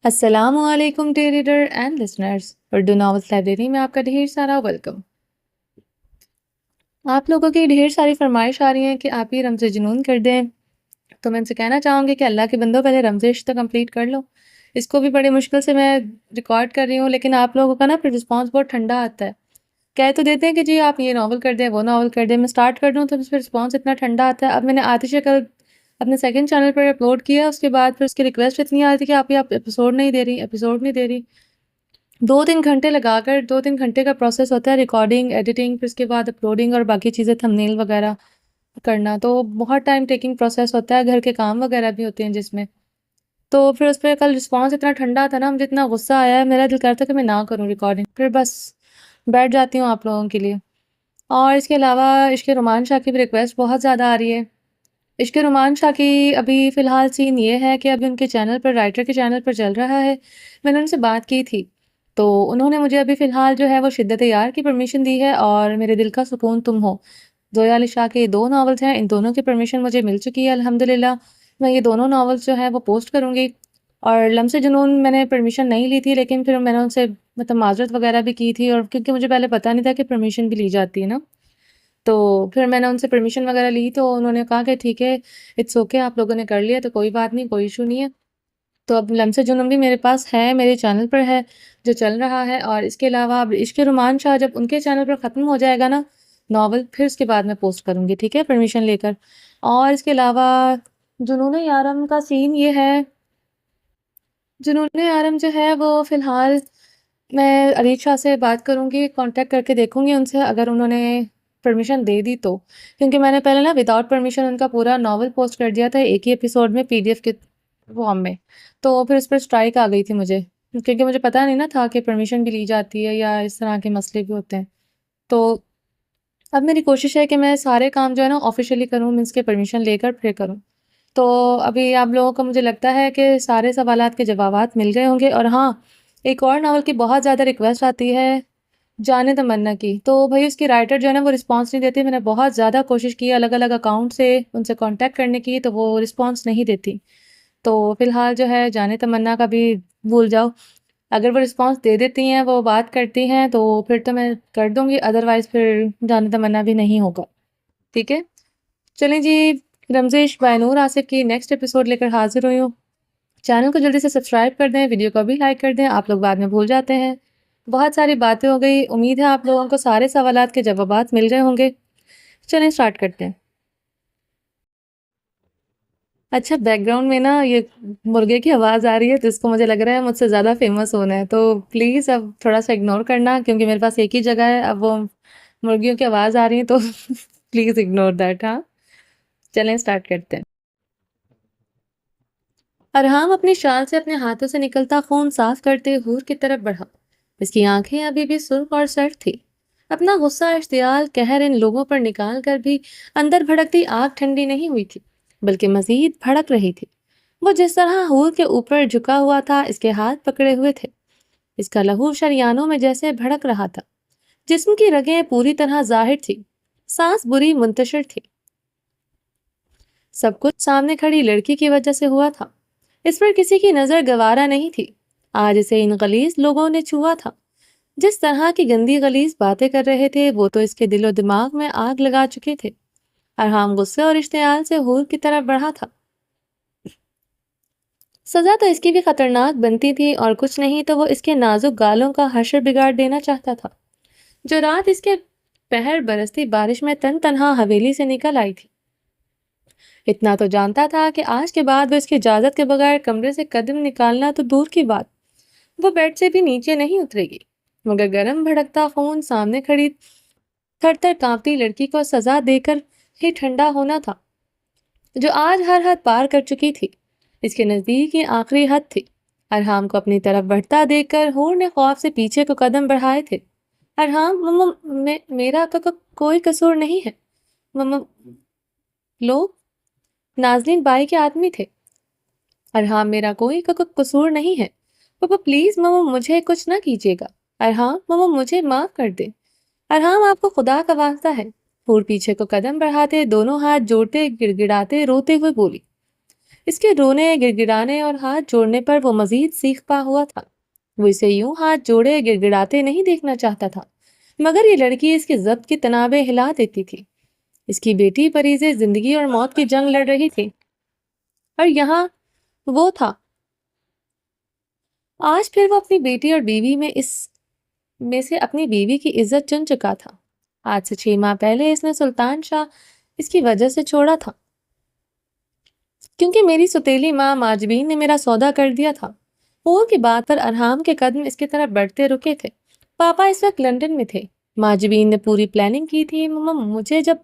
السلام علیکم dear reader and listeners, Urdu novels library میں آپ کا ڈھیر سارا ویلکم۔ آپ لوگوں کی ڈھیر ساری فرمائش آ رہی ہیں کہ آپ ہی رمز جنون کر دیں، تو میں ان سے کہنا چاہوں گی کہ اللہ کے بندوں پہلے رمز عشق تو کمپلیٹ کر لو۔ اس کو بھی بڑی مشکل سے میں ریکارڈ کر رہی ہوں، لیکن آپ لوگوں کا نا پھر رسپانس بہت ٹھنڈا آتا ہے۔ کہہ تو دیتے ہیں کہ جی آپ یہ ناول کر دیں، وہ ناول کر دیں، میں سٹارٹ کر دوں تو اس پہ رسپانس اتنا ٹھنڈا آتا ہے۔ اب میں نے آتش کل اپنے سیکنڈ چینل پر اپلوڈ کیا، اس کے بعد پھر اس کی ریکویسٹ اتنی آتی کہ آپ ایپیسوڈ نہیں دے رہی۔ 2-3 گھنٹے لگا کر 2-3 گھنٹے کا پروسیس ہوتا ہے، ریکارڈنگ، ایڈیٹنگ، پھر اس کے بعد اپلوڈنگ اور باقی چیزیں تھمبنیل وغیرہ کرنا، تو بہت ٹائم ٹیکنگ پروسیس ہوتا ہے، گھر کے کام وغیرہ بھی ہوتے ہیں جس میں۔ تو پھر اس پہ کل رسپانس اتنا ٹھنڈا تھا نا، مجھے اتنا غصہ آیا ہے، میرا دل کرتا ہے کہ میں نہ کروں ریکارڈنگ، پھر بس بیٹھ جاتی ہوں آپ لوگوں کے لیے۔ اور اس کے علاوہ عشق رومان شاہ کی بھی ریکویسٹ بہت زیادہ آ رہی ہے۔ عشق رومان شاہ کی ابھی فی الحال سین یہ ہے کہ ابھی ان کے چینل پر، رائٹر کے چینل پر چل رہا ہے۔ میں نے ان سے بات کی تھی تو انہوں نے مجھے ابھی فی الحال جو ہے وہ شدت یار کی پرمیشن دی ہے، اور میرے دل کا سکون تم ہو، زویا علی شاہ کے 2 ناولز ہیں، ان دونوں کی پرمیشن مجھے مل چکی ہے الحمدللہ۔ میں یہ دونوں ناولز جو ہیں وہ پوسٹ کروں گی۔ اور لمس جنون میں نے پرمیشن نہیں لی تھی، لیکن پھر میں نے ان سے معذرت وغیرہ بھی کی تھی، اور کیونکہ مجھے پہلے پتہ نہیں تھا کہ پرمیشن بھی لی جاتی ہے نا، تو پھر میں نے ان سے پرمیشن وغیرہ لی تو انہوں نے کہا کہ ٹھیک ہے، اٹس اوکے، آپ لوگوں نے کر لیا تو کوئی بات نہیں، کوئی ایشو نہیں ہے۔ تو اب لمس جنون بھی میرے پاس ہے، میرے چینل پر ہے جو چل رہا ہے، اور اس کے علاوہ اب عشق رومان شاہ جب ان کے چینل پر ختم ہو جائے گا نا ناول، پھر اس کے بعد میں پوسٹ کروں گی، ٹھیک ہے، پرمیشن لے کر۔ اور اس کے علاوہ جنون یارم کا سین یہ ہے، جنون یارم جو ہے وہ فی الحال میں علی شاہ سے بات کروں گی، کانٹیکٹ کر کے دیکھوں گی ان سے، اگر انہوں نے پرمیشن دے دی تو، کیونکہ میں نے پہلے نا وداؤٹ پرمیشن ان کا پورا ناول پوسٹ کر دیا تھا ایک ہی ایپیسوڈ میں PDF کے فارم میں، تو پھر اس پر اسٹرائک آ گئی تھی مجھے، کیونکہ مجھے پتہ نہیں نا تھا کہ پرمیشن بھی لی جاتی ہے یا اس طرح کے مسئلے بھی ہوتے ہیں۔ تو اب میری کوشش ہے کہ میں سارے کام جو ہے نا آفیشیلی کروں، مینس کے پرمیشن لے کر پھر کروں۔ تو ابھی آپ لوگوں کو مجھے لگتا ہے کہ سارے سوالات کے جوابات مل گئے ہوں گے۔ اور ہاں، ایک اور ناول کی بہت زیادہ ریکویسٹ آتی ہے، جانے تمنا کی، تو بھائی اس کی رائٹر جو ہے نا وہ رسپانس نہیں دیتی، میں نے بہت زیادہ کوشش کی الگ الگ اکاؤنٹ سے ان سے کانٹیکٹ کرنے کی، تو وہ رسپانس نہیں دیتی۔ تو فی الحال جو ہے جانے تمنا کا بھی بھول جاؤ، اگر وہ رسپانس دے دیتی ہیں، وہ بات کرتی ہیں، تو پھر تو میں کر دوں گی، ادروائز پھر جانے تمنا بھی نہیں ہوگا، ٹھیک ہے۔ چلیں جی، رمزش بائی نور آصف کی نیکسٹ ایپیسوڈ لے کر حاضر ہوئی ہوں۔ چینل کو جلدی سے سبسکرائب کر دیں، ویڈیو کو بھی لائک کر دیں، آپ لوگ بعد میں بھول جاتے ہیں۔ بہت ساری باتیں ہو گئی، امید ہے آپ لوگوں کو سارے سوالات کے جوابات مل گئے ہوں گے۔ چلیں سٹارٹ کرتے ہیں۔ اچھا، بیک گراؤنڈ میں نا یہ مرغے کی آواز آ رہی ہے، تو اس کو مجھے لگ رہا ہے مجھ سے زیادہ فیمس ہونا ہے، تو پلیز اب تھوڑا سا اگنور کرنا، کیونکہ میرے پاس ایک ہی جگہ ہے، اب وہ مرغیوں کی آواز آ رہی ہے تو پلیز اگنور دیٹ، ہاں۔ چلیں سٹارٹ کرتے ہیں۔ ارحام اپنی شال سے اپنے ہاتھوں سے نکلتا خون صاف کرتے حور کی طرف بڑھا۔ اس کی آنکھیں ابھی بھی سرخ اور سرد تھی۔ اپنا غصہ، اشتعال، قہر ان لوگوں پر نکال کر بھی اندر بھڑکتی آگ ٹھنڈی نہیں ہوئی تھی، بلکہ مزید بھڑک رہی تھی۔ وہ جس طرح حور کے اوپر جھکا ہوا تھا، اس کے ہاتھ پکڑے ہوئے تھے، اس کا لہو شریانوں میں جیسے بھڑک رہا تھا۔ جسم کی رگیں پوری طرح ظاہر تھی، سانس بری منتشر تھی۔ سب کچھ سامنے کھڑی لڑکی کی وجہ سے ہوا تھا، اس پر کسی کی نظر گوارا نہیں تھی۔ آج اسے ان غلیظ لوگوں نے چھوا تھا، جس طرح کی گندی غلیظ باتیں کر رہے تھے وہ تو اس کے دل و دماغ میں آگ لگا چکے تھے۔ ارحام غصے اور اشتعال سے حور کی طرف بڑھا تھا۔ سزا تو اس کی بھی خطرناک بنتی تھی، اور کچھ نہیں تو وہ اس کے نازک گالوں کا حشر بگاڑ دینا چاہتا تھا، جو رات اس کے پہر برستی بارش میں تن تنہا حویلی سے نکل آئی تھی۔ اتنا تو جانتا تھا کہ آج کے بعد وہ اس کی اجازت کے بغیر کمرے سے قدم نکالنا تو دور کی بات، وہ بیڈ سے بھی نیچے نہیں اترے گی، مگر گرم بھڑکتا خون سامنے کھڑی تھر تھر کانپتی لڑکی کو سزا دے کر ہی ٹھنڈا ہونا تھا، جو آج ہر حد پار کر چکی تھی۔ اس کے نزدیک یہ آخری حد تھی۔ ارحام کو اپنی طرف بڑھتا دیکھ کر حور نے خوف سے پیچھے کو قدم بڑھائے تھے۔ ارحام، میرا کوئی قصور نہیں ہے۔ لوگ نازنین بائی کے آدمی تھے۔ ارحام، میرا کوئی قصور نہیں ہے۔ پاپا پلیز ماما مجھے کچھ نہ کیجیے گا۔ ارحام، ماما مجھے معاف کر دے۔ ارحام، آپ کو خدا کا واسطہ ہے۔ حور پیچھے کو قدم بڑھاتے، دونوں ہاتھ جوڑتے، گڑ گڑاتے، روتے ہوئے بولی۔ اس کے رونے، گڑگڑانے اور ہاتھ جوڑنے پر وہ مزید سیخ پا ہوا تھا۔ وہ اسے یوں ہاتھ جوڑے گڑگڑاتے نہیں دیکھنا چاہتا تھا، مگر یہ لڑکی اس کی ضبط کی تنابیں ہلا دیتی تھی۔ اس کی بیٹی پریزے زندگی اور موت کی جنگ لڑ رہی تھی، اور یہاں وہ تھا۔ آج پھر وہ اپنی بیٹی اور بیوی میں سے اپنی بیوی کی عزت چن چکا تھا۔ آج سے 6 ماہ پہلے اس نے سلطان شاہ اس کی وجہ سے چھوڑا تھا، کیونکہ میری ستیلی ماں ماجبین نے میرا سودا کر دیا تھا۔ پور کی بات پر ارحام کے قدم اس کی طرف بڑھتے رکے تھے۔ پاپا اس وقت لندن میں تھے۔ ماجبین نے پوری پلاننگ کی تھی۔ مجھے جب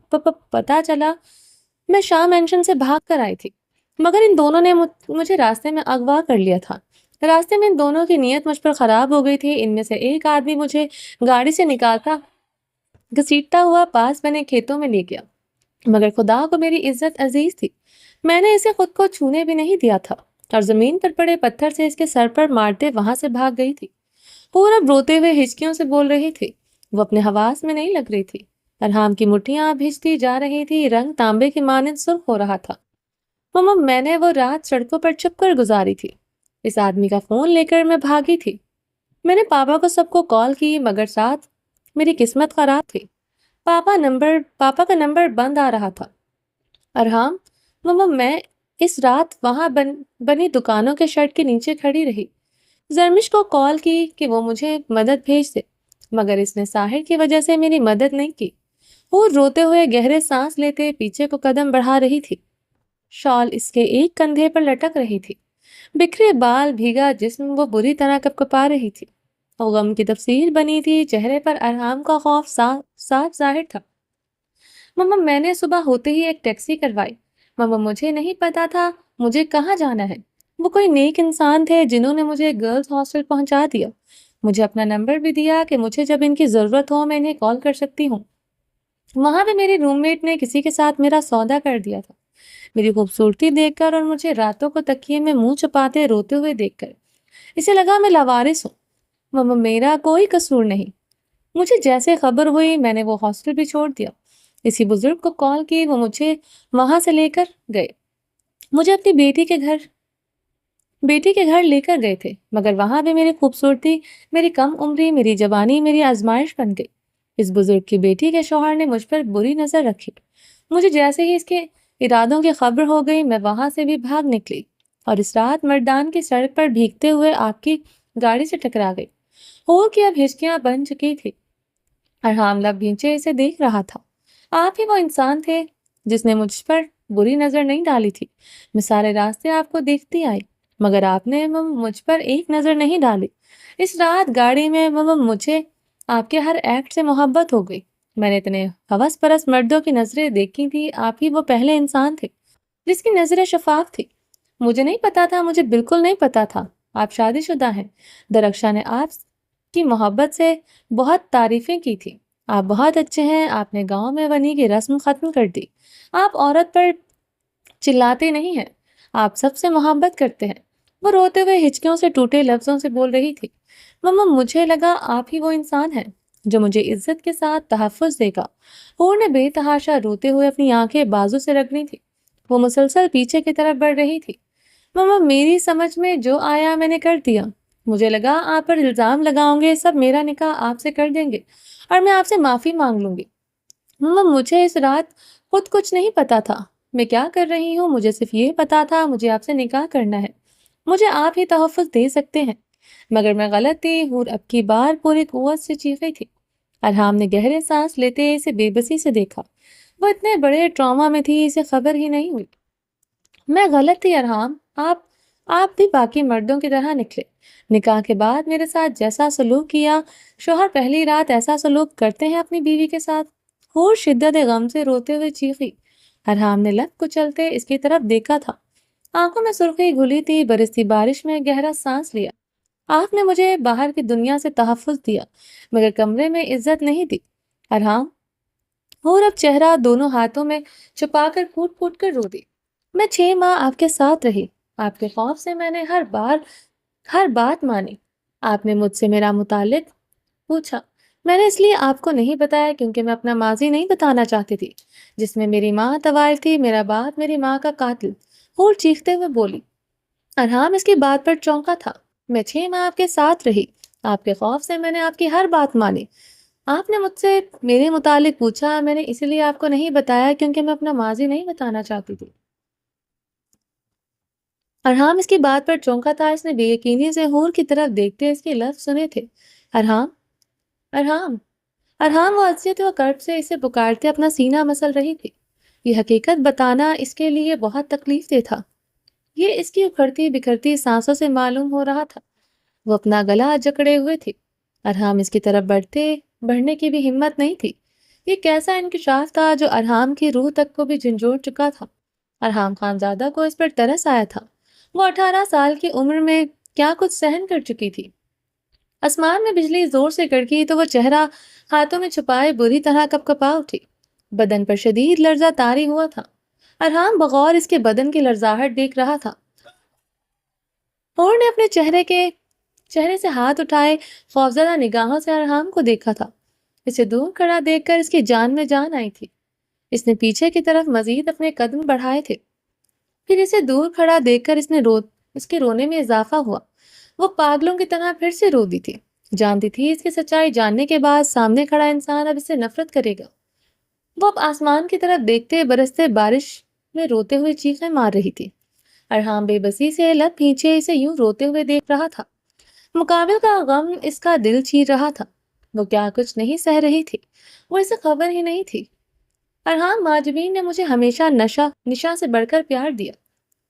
پتا چلا، میں شاہ مینشن سے بھاگ کر آئی تھی، مگر ان دونوں نے مجھے راستے میں اغوا کر لیا تھا۔ راستے میں ان دونوں کی نیت مجھ پر خراب ہو گئی تھی۔ ان میں سے ایک آدمی مجھے گاڑی سے نکالتا گھسیٹتا ہوا پاس بنے کھیتوں میں لے گیا، مگر خدا کو میری عزت عزیز تھی۔ میں نے اسے خود کو چھونے بھی نہیں دیا تھا، اور زمین پر پڑے پتھر سے اس کے سر پر مارتے وہاں سے بھاگ گئی تھی۔ پورا روتے ہوئے ہچکیوں سے بول رہی تھی، وہ اپنے حواس میں نہیں لگ رہی تھی۔ ارحام کی مٹھیاں بھیجتی جا رہی تھی، رنگ تانبے کی مانند سرخ ہو رہا تھا۔ مما، میں نے وہ رات سڑکوں پر چھپ کر گزاری تھی۔ اس آدمی کا فون لے کر میں بھاگی تھی۔ میں نے پاپا کو سب کو کال کی، مگر ساتھ میری قسمت خراب تھی۔ پاپا کا نمبر بند آ رہا تھا۔ ارحام، مما، میں اس رات وہاں بنی دکانوں کے شرٹ کے نیچے کھڑی رہی۔ زرمش کو کال کی کہ وہ مجھے مدد بھیج دے، مگر اس نے ساحر کی وجہ سے میری مدد نہیں کی۔ وہ روتے ہوئے گہرے سانس لیتے پیچھے کو قدم بڑھا رہی تھی۔ شال اس کے ایک کندھے پر لٹک رہی تھی۔ بکھرے بال، بھیگا جسم، وہ بری طرح کپکپا رہی تھی۔ وہ غم کی تفسیر بنی تھی، چہرے پر ارحام کا خوف صاف ظاہر تھا۔ مما، میں نے صبح ہوتے ہی ایک ٹیکسی کروائی۔ مما، مجھے نہیں پتا تھا مجھے کہاں جانا ہے۔ وہ کوئی نیک انسان تھے جنہوں نے مجھے گرلز ہاسٹل پہنچا دیا۔ مجھے اپنا نمبر بھی دیا کہ مجھے جب ان کی ضرورت ہو میں انہیں کال کر سکتی ہوں۔ وہاں بھی میری روم میٹ نے کسی کے ساتھ میرا سودا کر دیا تھا۔ میری خوبصورتی دیکھ کر اور مجھے راتوں کو تکیے میں منہ چھپاتے روتے ہوئے دیکھ کر اسے لگا میں لاوارث ہوں۔ مما، میرا کوئی قصور نہیں۔ مجھے جیسے خبر ہوئی میں نے وہ ہاسٹل بھی چھوڑ دیا۔ اسی بزرگ کو کال کی، وہ مجھے وہاں سے لے کر گئے۔ مجھے اپنی بیٹی کے گھر لے کر گئے تھے، مگر وہاں بھی میری خوبصورتی، میری کم عمری، میری جوانی میری آزمائش بن گئی۔ اس بزرگ کی بیٹی کے شوہر نے مجھ پر بری نظر رکھی۔ مجھے جیسے ہی اس کے ارادوں کی خبر ہو گئی میں وہاں سے بھی بھاگ نکلی، اور اس رات مردان کی سڑک پر بھیگتے ہوئے آپ کی گاڑی سے ٹکرا گئی۔ ہور کی اب ہچکیاں بن چکی تھی۔ ارحام لب بھینچے اسے دیکھ رہا تھا۔ آپ ہی وہ انسان تھے جس نے مجھ پر بری نظر نہیں ڈالی تھی۔ میں سارے راستے آپ کو دیکھتی آئی، مگر آپ نے مجھ پر ایک نظر نہیں ڈالی۔ اس رات گاڑی میں مجھے آپ کے ہر ایکٹ سے محبت ہو گئی۔ میں نے اتنے ہوس پرست مردوں کی نظریں دیکھی تھی، آپ ہی وہ پہلے انسان تھے جس کی نظریں شفاف تھی۔ مجھے نہیں پتا تھا، مجھے بالکل نہیں پتا تھا آپ شادی شدہ ہیں۔ درخشاں نے آپ کی محبت سے بہت تعریفیں کی تھی۔ آپ بہت اچھے ہیں۔ آپ نے گاؤں میں ونی کی رسم ختم کر دی۔ آپ عورت پر چلاتے نہیں ہیں، آپ سب سے محبت کرتے ہیں۔ وہ روتے ہوئے ہچکیوں سے ٹوٹے لفظوں سے بول رہی تھی۔ مما، مجھے لگا آپ ہی وہ انسان ہیں جو مجھے عزت کے ساتھ تحفظ دے گا۔ ہور نے بے تحاشا روتے ہوئے اپنی آنکھیں بازو سے رگڑی تھی۔ وہ مسلسل پیچھے کی طرف بڑھ رہی تھی۔ مما، میری سمجھ میں جو آیا میں نے کر دیا۔ مجھے لگا آپ پر الزام لگاؤں گے، سب میرا نکاح آپ سے کر دیں گے اور میں آپ سے معافی مانگ لوں گی۔ مما، مجھے اس رات خود کچھ نہیں پتا تھا میں کیا کر رہی ہوں۔ مجھے صرف یہ پتا تھا مجھے آپ سے نکاح کرنا ہے، مجھے آپ ہی تحفظ دے سکتے ہیں۔ مگر میں غلط تھی۔ ہور اب کی بار پوری قوت سے چیخی تھی۔ ارحام نے گہرے سانس لیتے اسے بے بسی سے دیکھا۔ وہ اتنے بڑے ٹراما میں تھی، اسے خبر ہی نہیں ہوئی۔ میں غلط تھی ارحام، آپ بھی باقی مردوں کی طرح نکلے۔ نکاح کے بعد میرے ساتھ جیسا سلوک کیا، شوہر پہلی رات ایسا سلوک کرتے ہیں اپنی بیوی کے ساتھ؟ ہور شدت غم سے روتے ہوئے چیخی۔ ارحام نے لب کچلتے اس کی طرف دیکھا تھا۔ آنکھوں میں سرخی گھلی تھی۔ برستی بارش میں گہرا سانس لیا۔ آپ نے مجھے باہر کی دنیا سے تحفظ دیا، مگر کمرے میں عزت نہیں دی۔ ارحام، ہور اب چہرہ دونوں ہاتھوں میں چھپا کر پھوٹ پھوٹ کر رو دی۔ میں 6 ماہ آپ کے ساتھ رہی۔ آپ کے خوف سے میں نے ہر بات مانی۔ آپ نے مجھ سے میرا متعلق پوچھا، میں نے اس لیے آپ کو نہیں بتایا کیونکہ میں اپنا ماضی نہیں بتانا چاہتی تھی، جس میں میری ماں طوائف تھی، میرا باپ میری ماں کا قاتل۔ حور چیختے ہوئے بولی۔ ارحام اس کی بات پر چونکا تھا۔ میں 6 ماہ آپ کے ساتھ رہی، آپ کے خوف سے میں نے آپ کی ہر بات مانی۔ آپ نے مجھ سے میرے متعلق پوچھا، میں نے اسی لیے آپ کو نہیں بتایا کیونکہ میں اپنا ماضی نہیں بتانا چاہتی تھی۔ ارحام اس کی بات پر چونکا تھا۔ اس نے بے یقینی سے حور کی طرف دیکھتے اس کے لفظ سنے تھے، ارحام، ارحام، ارحام۔ وہ عصیت و کرب سے اسے پکارتے اپنا سینہ مسل رہی تھی۔ یہ حقیقت بتانا اس کے لیے بہت تکلیف دہ تھا۔ یہ اس کی اکھڑتی بکھرتی سانسوں سے معلوم ہو رہا تھا۔ وہ اپنا گلا جکڑے ہوئے تھی۔ ارحام اس کی طرف بڑھنے کی بھی ہمت نہیں تھی۔ یہ کیسا انکشاف تھا جو ارحام کی روح تک کو بھی جھنجھوڑ چکا تھا۔ ارحام خانزادہ کو اس پر ترس آیا تھا۔ وہ 18 سال کی عمر میں کیا کچھ سہن کر چکی تھی۔ آسمان میں بجلی زور سے کڑکی تو وہ چہرہ ہاتھوں میں چھپائے بری طرح کپکپا اٹھی۔ بدن پر شدید لرزہ طاری ہوا تھا۔ ارحام بغور اس کے بدن کی لرزاہٹ دیکھ رہا تھا۔ حور نے اپنے چہرے سے ہاتھ اٹھائے خوفزدہ نگاہوں سے ارحام کو دیکھا تھا۔ اسے دور کھڑا دیکھ کر اس کی جان میں جان آئی تھی۔ اس نے پیچھے کی طرف مزید اپنے قدم بڑھائے تھے۔ پھر اسے دور کھڑا دیکھ کر اس کے رونے میں اضافہ ہوا۔ وہ پاگلوں کی طرح پھر سے رو دی تھی۔ جانتی تھی اس کی سچائی جاننے کے بعد سامنے کھڑا انسان اب اس سے نفرت کرے گا۔ وہ اب آسمان کی طرف دیکھتے برستے بارش میں روتے ہوئے چیخیں مار رہی تھی۔ ارحام بے بسی سے لب کھینچے اسے یوں روتے ہوئے دیکھ رہا تھا۔ مقابل کا غم اس کا دل چیر رہا تھا۔ وہ کیا کچھ نہیں سہ رہی تھی، وہ اسے خبر ہی نہیں تھی۔ ارحام، ماجبین نے مجھے ہمیشہ نشا سے بڑھ کر پیار دیا۔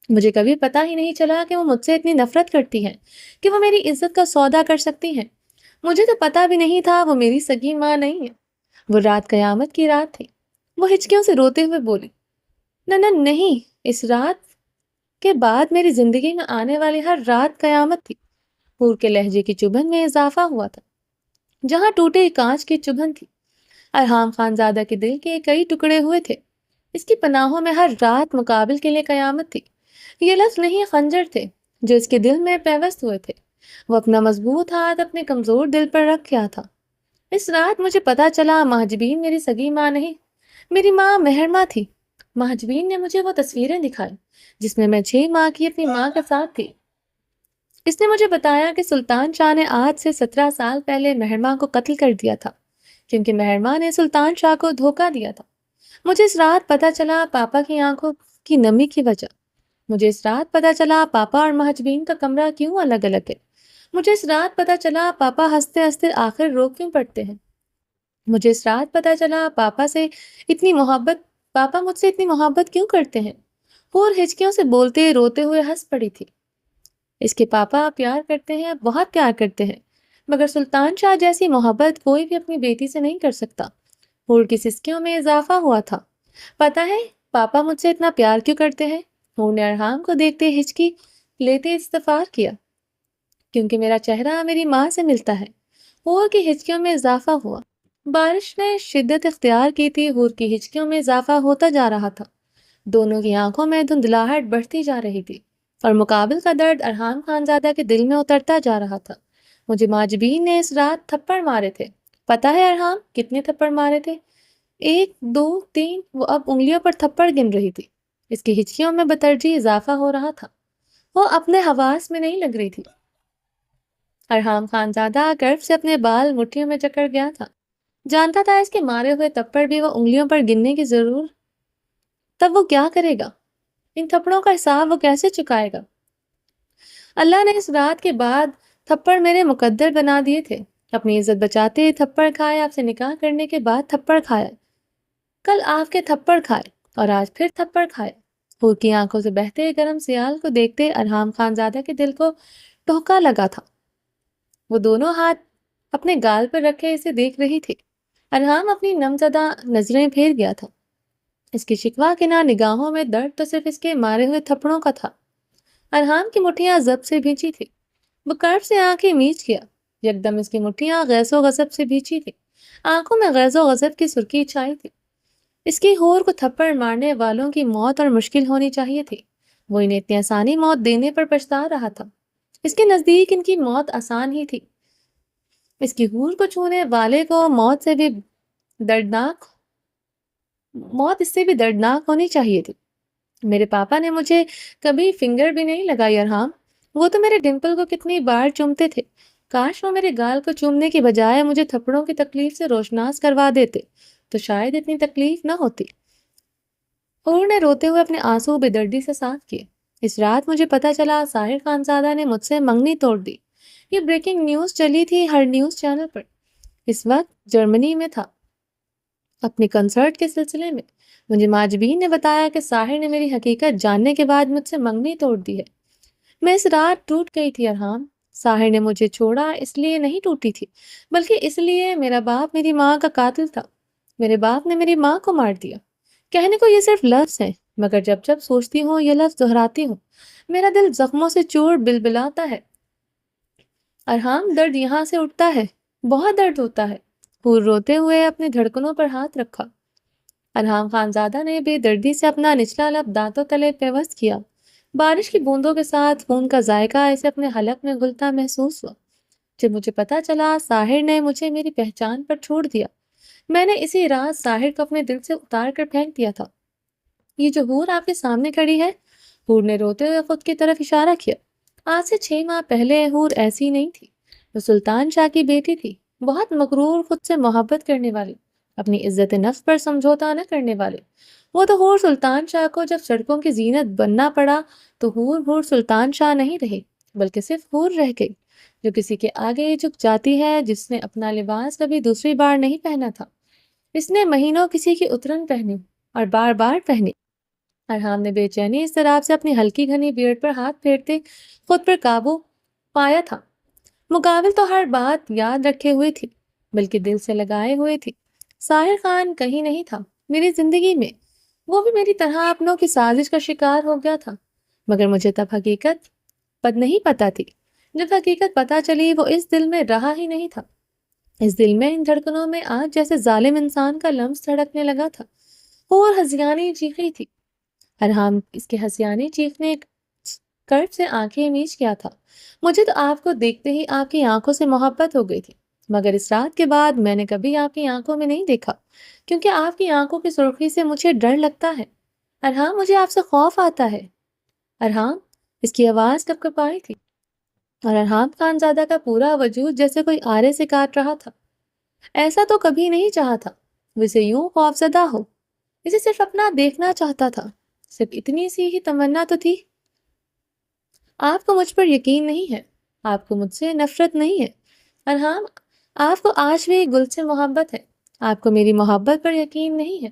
مجھے کبھی پتا ہی نہیں چلا کہ وہ مجھ سے اتنی نفرت کرتی ہیں کہ وہ میری عزت کا سودا کر سکتی ہیں۔ مجھے تو پتا بھی نہیں تھا وہ میری سگی ماں نہیں ہے۔ وہ رات قیامت کی رات تھی۔ وہ ہچکیوں سے روتے ہوئے بولی، نہ نہیں، اس رات کے بعد میری زندگی میں آنے والی ہر رات قیامت تھی۔ حور کے لہجے کی چبھن میں اضافہ ہوا تھا، جہاں ٹوٹے کانچ کی چبھن تھی۔ ارحام خانزادہ کے دل کے کئی ٹکڑے ہوئے تھے۔ اس کی پناہوں میں ہر رات مقابل کے لیے قیامت تھی۔ یہ لفظ نہیں، خنجر تھے جو اس کے دل میں پیوست ہوئے تھے۔ وہ اپنا مضبوط ہاتھ اپنے کمزور دل پر رکھ گیا تھا۔ اس رات مجھے پتا چلا ماجبین میری سگی ماں نہیں، میری ماں مہر ماں تھی۔ ماجبین نے مجھے وہ تصویریں دکھائی جس میں 6 ماہ کی اپنی ماں کے ساتھ تھی۔ اس نے مجھے بتایا کہ سلطان شاہ نے آج سے 17 سال پہلے مہر ماں کو قتل کر دیا تھا کیونکہ مہر ماں نے سلطان شاہ کو دھوکہ دیا تھا۔ مجھے اس رات پتا چلا پاپا کی آنکھوں کی نمی کی وجہ۔ مجھے اس رات پتا چلا پاپا اور مہجبین کا کمرہ کیوں الگ الگ ہے۔ مجھے اس رات پتا چلا پاپا ہنستے ہنستے آخر رو کیوں پڑتے ہیں۔ مجھے اس رات پتا چلا پاپا مجھ سے اتنی محبت کیوں کرتے ہیں۔ حور ہچکیوں سے بولتے روتے ہوئے ہنس پڑی تھی۔ اس کے پاپا پیار کرتے ہیں، بہت پیار کرتے ہیں، مگر سلطان شاہ جیسی محبت کوئی بھی اپنی بیٹی سے نہیں کر سکتا۔ حور کی سسکیوں میں اضافہ ہوا تھا۔ پتا ہے پاپا مجھ سے اتنا پیار کیوں کرتے ہیں؟ حور نے ارحام کو دیکھتے ہچکی لیتے استغفار کیا، کیونکہ میرا چہرہ میری ماں سے ملتا ہے۔ حور کی ہچکیوں میں اضافہ ہوا۔ بارش نے شدت اختیار کی تھی۔ حور کی ہچکیوں میں اضافہ ہوتا جا رہا تھا۔ دونوں کی آنکھوں میں دھندلاہٹ بڑھتی جا رہی تھی اور مقابل کا درد ارحام خانزادہ کے دل میں اترتا جا رہا تھا۔ مجھے ماجبین نے اس رات تھپڑ مارے تھے۔ پتا ہے ارحام کتنے تھپڑ مارے تھے؟ 1 2 3۔ وہ اب انگلیوں پر تھپڑ گن رہی تھی۔ اس کی ہچکیوں میں بترجیح اضافہ ہو رہا تھا۔ وہ اپنے حواس میں نہیں لگ رہی تھی۔ ارحام خانزادہ کرب سے اپنے بال مٹھیوں میں جکڑ گیا تھا۔ جانتا تھا اس کے مارے ہوئے تھپڑ بھی وہ انگلیوں پر گننے کی ضرور، تب وہ کیا کرے گا؟ ان تھپڑوں کا حساب وہ کیسے چکائے گا؟ اللہ نے اس رات کے بعد تھپڑ میرے مقدر بنا دیے تھے۔ اپنی عزت بچاتے تھپڑ کھائے، آپ سے نکاح کرنے کے بعد تھپڑ کھایا، کل آپ کے تھپڑ کھائے اور آج پھر تھپڑ کھائے۔ حور کی آنکھوں سے بہتے گرم سیال کو دیکھتے ارحام خانزادہ کے دل کو ٹھوکا لگا تھا۔ وہ دونوں ہاتھ اپنے گال پر رکھے اسے دیکھ رہی تھی۔ ارحام اپنی نمزدہ نظریں پھیر گیا تھا۔ اس کی شکوہ کنار نگاہوں میں درد تو صرف اس کے مارے ہوئے تھپڑوں کا تھا۔ ارحام کی مٹھیاں ضبط سے بھینچی تھی۔ وہ کرب سے آنکھیں میچ گیا۔ یکدم اس کی مٹھیاں غیظ و غضب سے بھینچی تھی۔ آنکھوں میں غیظ و غضب کی سرخی چھائی تھی۔ اس کی حور کو تھپڑ مارنے والوں کی موت اور مشکل ہونی چاہیے تھی۔ وہ انہیں اتنی آسانی موت دینے پر پچھتا رہا تھا۔ اس کے نزدیک ان کی موت آسان ہی تھی۔ اس کی حور کو چھونے والے کو موت اس سے بھی دردناک ہونی چاہیے تھی۔ میرے پاپا نے مجھے کبھی فنگر بھی نہیں لگائی ارحام، وہ تو میرے ڈمپل کو کتنی بار چومتے تھے، کاش وہ میرے گال کو چومنے کی بجائے مجھے تھپڑوں کی تکلیف سے روشناس کروا دیتے تو شاید اتنی تکلیف نہ ہوتی۔ حور نے روتے ہوئے اپنے آنسو بے دردی سے صاف کیے۔ اس رات مجھے پتا چلا ساحر خانزادہ نے مجھ سے منگنی توڑ دی۔ یہ بریکنگ نیوز چلی تھی ہر نیوز چینل پر۔ اس وقت جرمنی میں تھا اپنے کنسرٹ کے سلسلے میں۔ مجھے ماجبین نے بتایا کہ ساحر نے میری حقیقت جاننے کے بعد مجھ سے منگنی توڑ دی ہے۔ میں اس رات ٹوٹ گئی تھی ارحام۔ ساحر نے مجھے چھوڑا اس لیے نہیں ٹوٹی تھی، بلکہ اس لیے میرا باپ میری ماں کا قاتل تھا۔ میرے باپ نے میری ماں کو مار دیا۔ کہنے کو یہ صرف لفظ ہیں، مگر جب جب سوچتی ہوں یہ لفظ دہراتی ہوں، میرا دل زخموں سے چور بلبلاتا ہے۔ ارحام درد یہاں سے اٹھتا ہے، بہت درد ہوتا ہے۔ حور روتے ہوئے اپنے دھڑکنوں پر ہاتھ رکھا۔ ارحام خانزادہ نے بے دردی سے اپنا نچلا لب دانتوں تلے پیوست کیا۔ بارش کی بوندوں کے ساتھ خون کا ذائقہ اسے اپنے حلق میں گھلتا محسوس ہوا۔ جب مجھے پتا چلا ساحر نے مجھے میری پہچان پر چھوڑ دیا، میں نے اسی رات ساحر کو اپنے دل سے اتار کر پھینک دیا تھا۔ یہ جو حور آپ کے سامنے کھڑی ہے، حور نے روتے ہوئے خود کی طرف اشارہ کیا، آج سے 6 ماہ پہلے حور ایسی نہیں تھی۔ وہ سلطان شاہ کی بیٹی تھی، بہت مغرور، خود سے محبت کرنے والی، اپنی عزت نفس پر سمجھوتا نہ کرنے والے۔ وہ تو حور سلطان شاہ کو جب سڑکوں کی زینت بننا پڑا تو حور سلطان شاہ نہیں رہی، بلکہ صرف حور رہ گئی، جو کسی کے آگے جھک جاتی ہے، جس نے اپنا لباس کبھی دوسری بار نہیں پہنا تھا۔ اس نے مہینوں کسی کی اترن پہنی اور بار بار پہنی۔ ارحام نے بے چینی اضطراب سے اپنی ہلکی گھنی بیئرڈ پر ہاتھ پھیرتے خود پر قابو پایا تھا۔ مقابل تو ہر بات یاد رکھے ہوئے تھی، بلکہ دل سے لگائے ہوئے تھی۔ ساحر خان کہیں نہیں تھا میری زندگی میں، وہ بھی میری طرح اپنوں کی سازش کا شکار ہو گیا تھا، مگر مجھے تب حقیقت نہیں پتا تھی۔ جب حقیقت پتا چلی وہ اس دل میں رہا ہی نہیں تھا۔ اس دل میں، ان دھڑکنوں میں آج جیسے ظالم انسان کا لمس دھڑکنے لگا تھا۔ اور ہنسیانی چیخ رہی تھی۔ ارحام اس کے ہنسیانی چیخنے کرب سے آنکھیں میچ کیا تھا۔ مجھے تو آپ کو دیکھتے ہی آپ کی آنکھوں سے محبت ہو گئی تھی، مگر اس رات کے بعد میں نے کبھی آپ کی آنکھوں میں نہیں دیکھا، کیونکہ آپ کی آنکھوں کی سرخی سے مجھے ڈر لگتا ہے۔ ارحام مجھے آپ سے خوف آتا ہے۔ ارحام، اس کی آواز کب کب آئی تھی، اور ارحام خانزادہ کا پورا وجود جیسے کوئی آرے سے کاٹ رہا تھا۔ ایسا تو کبھی نہیں چاہا تھا وہ اسے یوں خوفزدہ ہو، اسے صرف اپنا دیکھنا چاہتا تھا، صرف اتنی سی ہی تمنا تو تھی۔ آپ کو مجھ پر یقین نہیں ہے، آپ کو مجھ سے نفرت نہیں ہے ارحام، آپ کو آج بھی گل سے محبت ہے، آپ کو میری محبت پر یقین نہیں ہے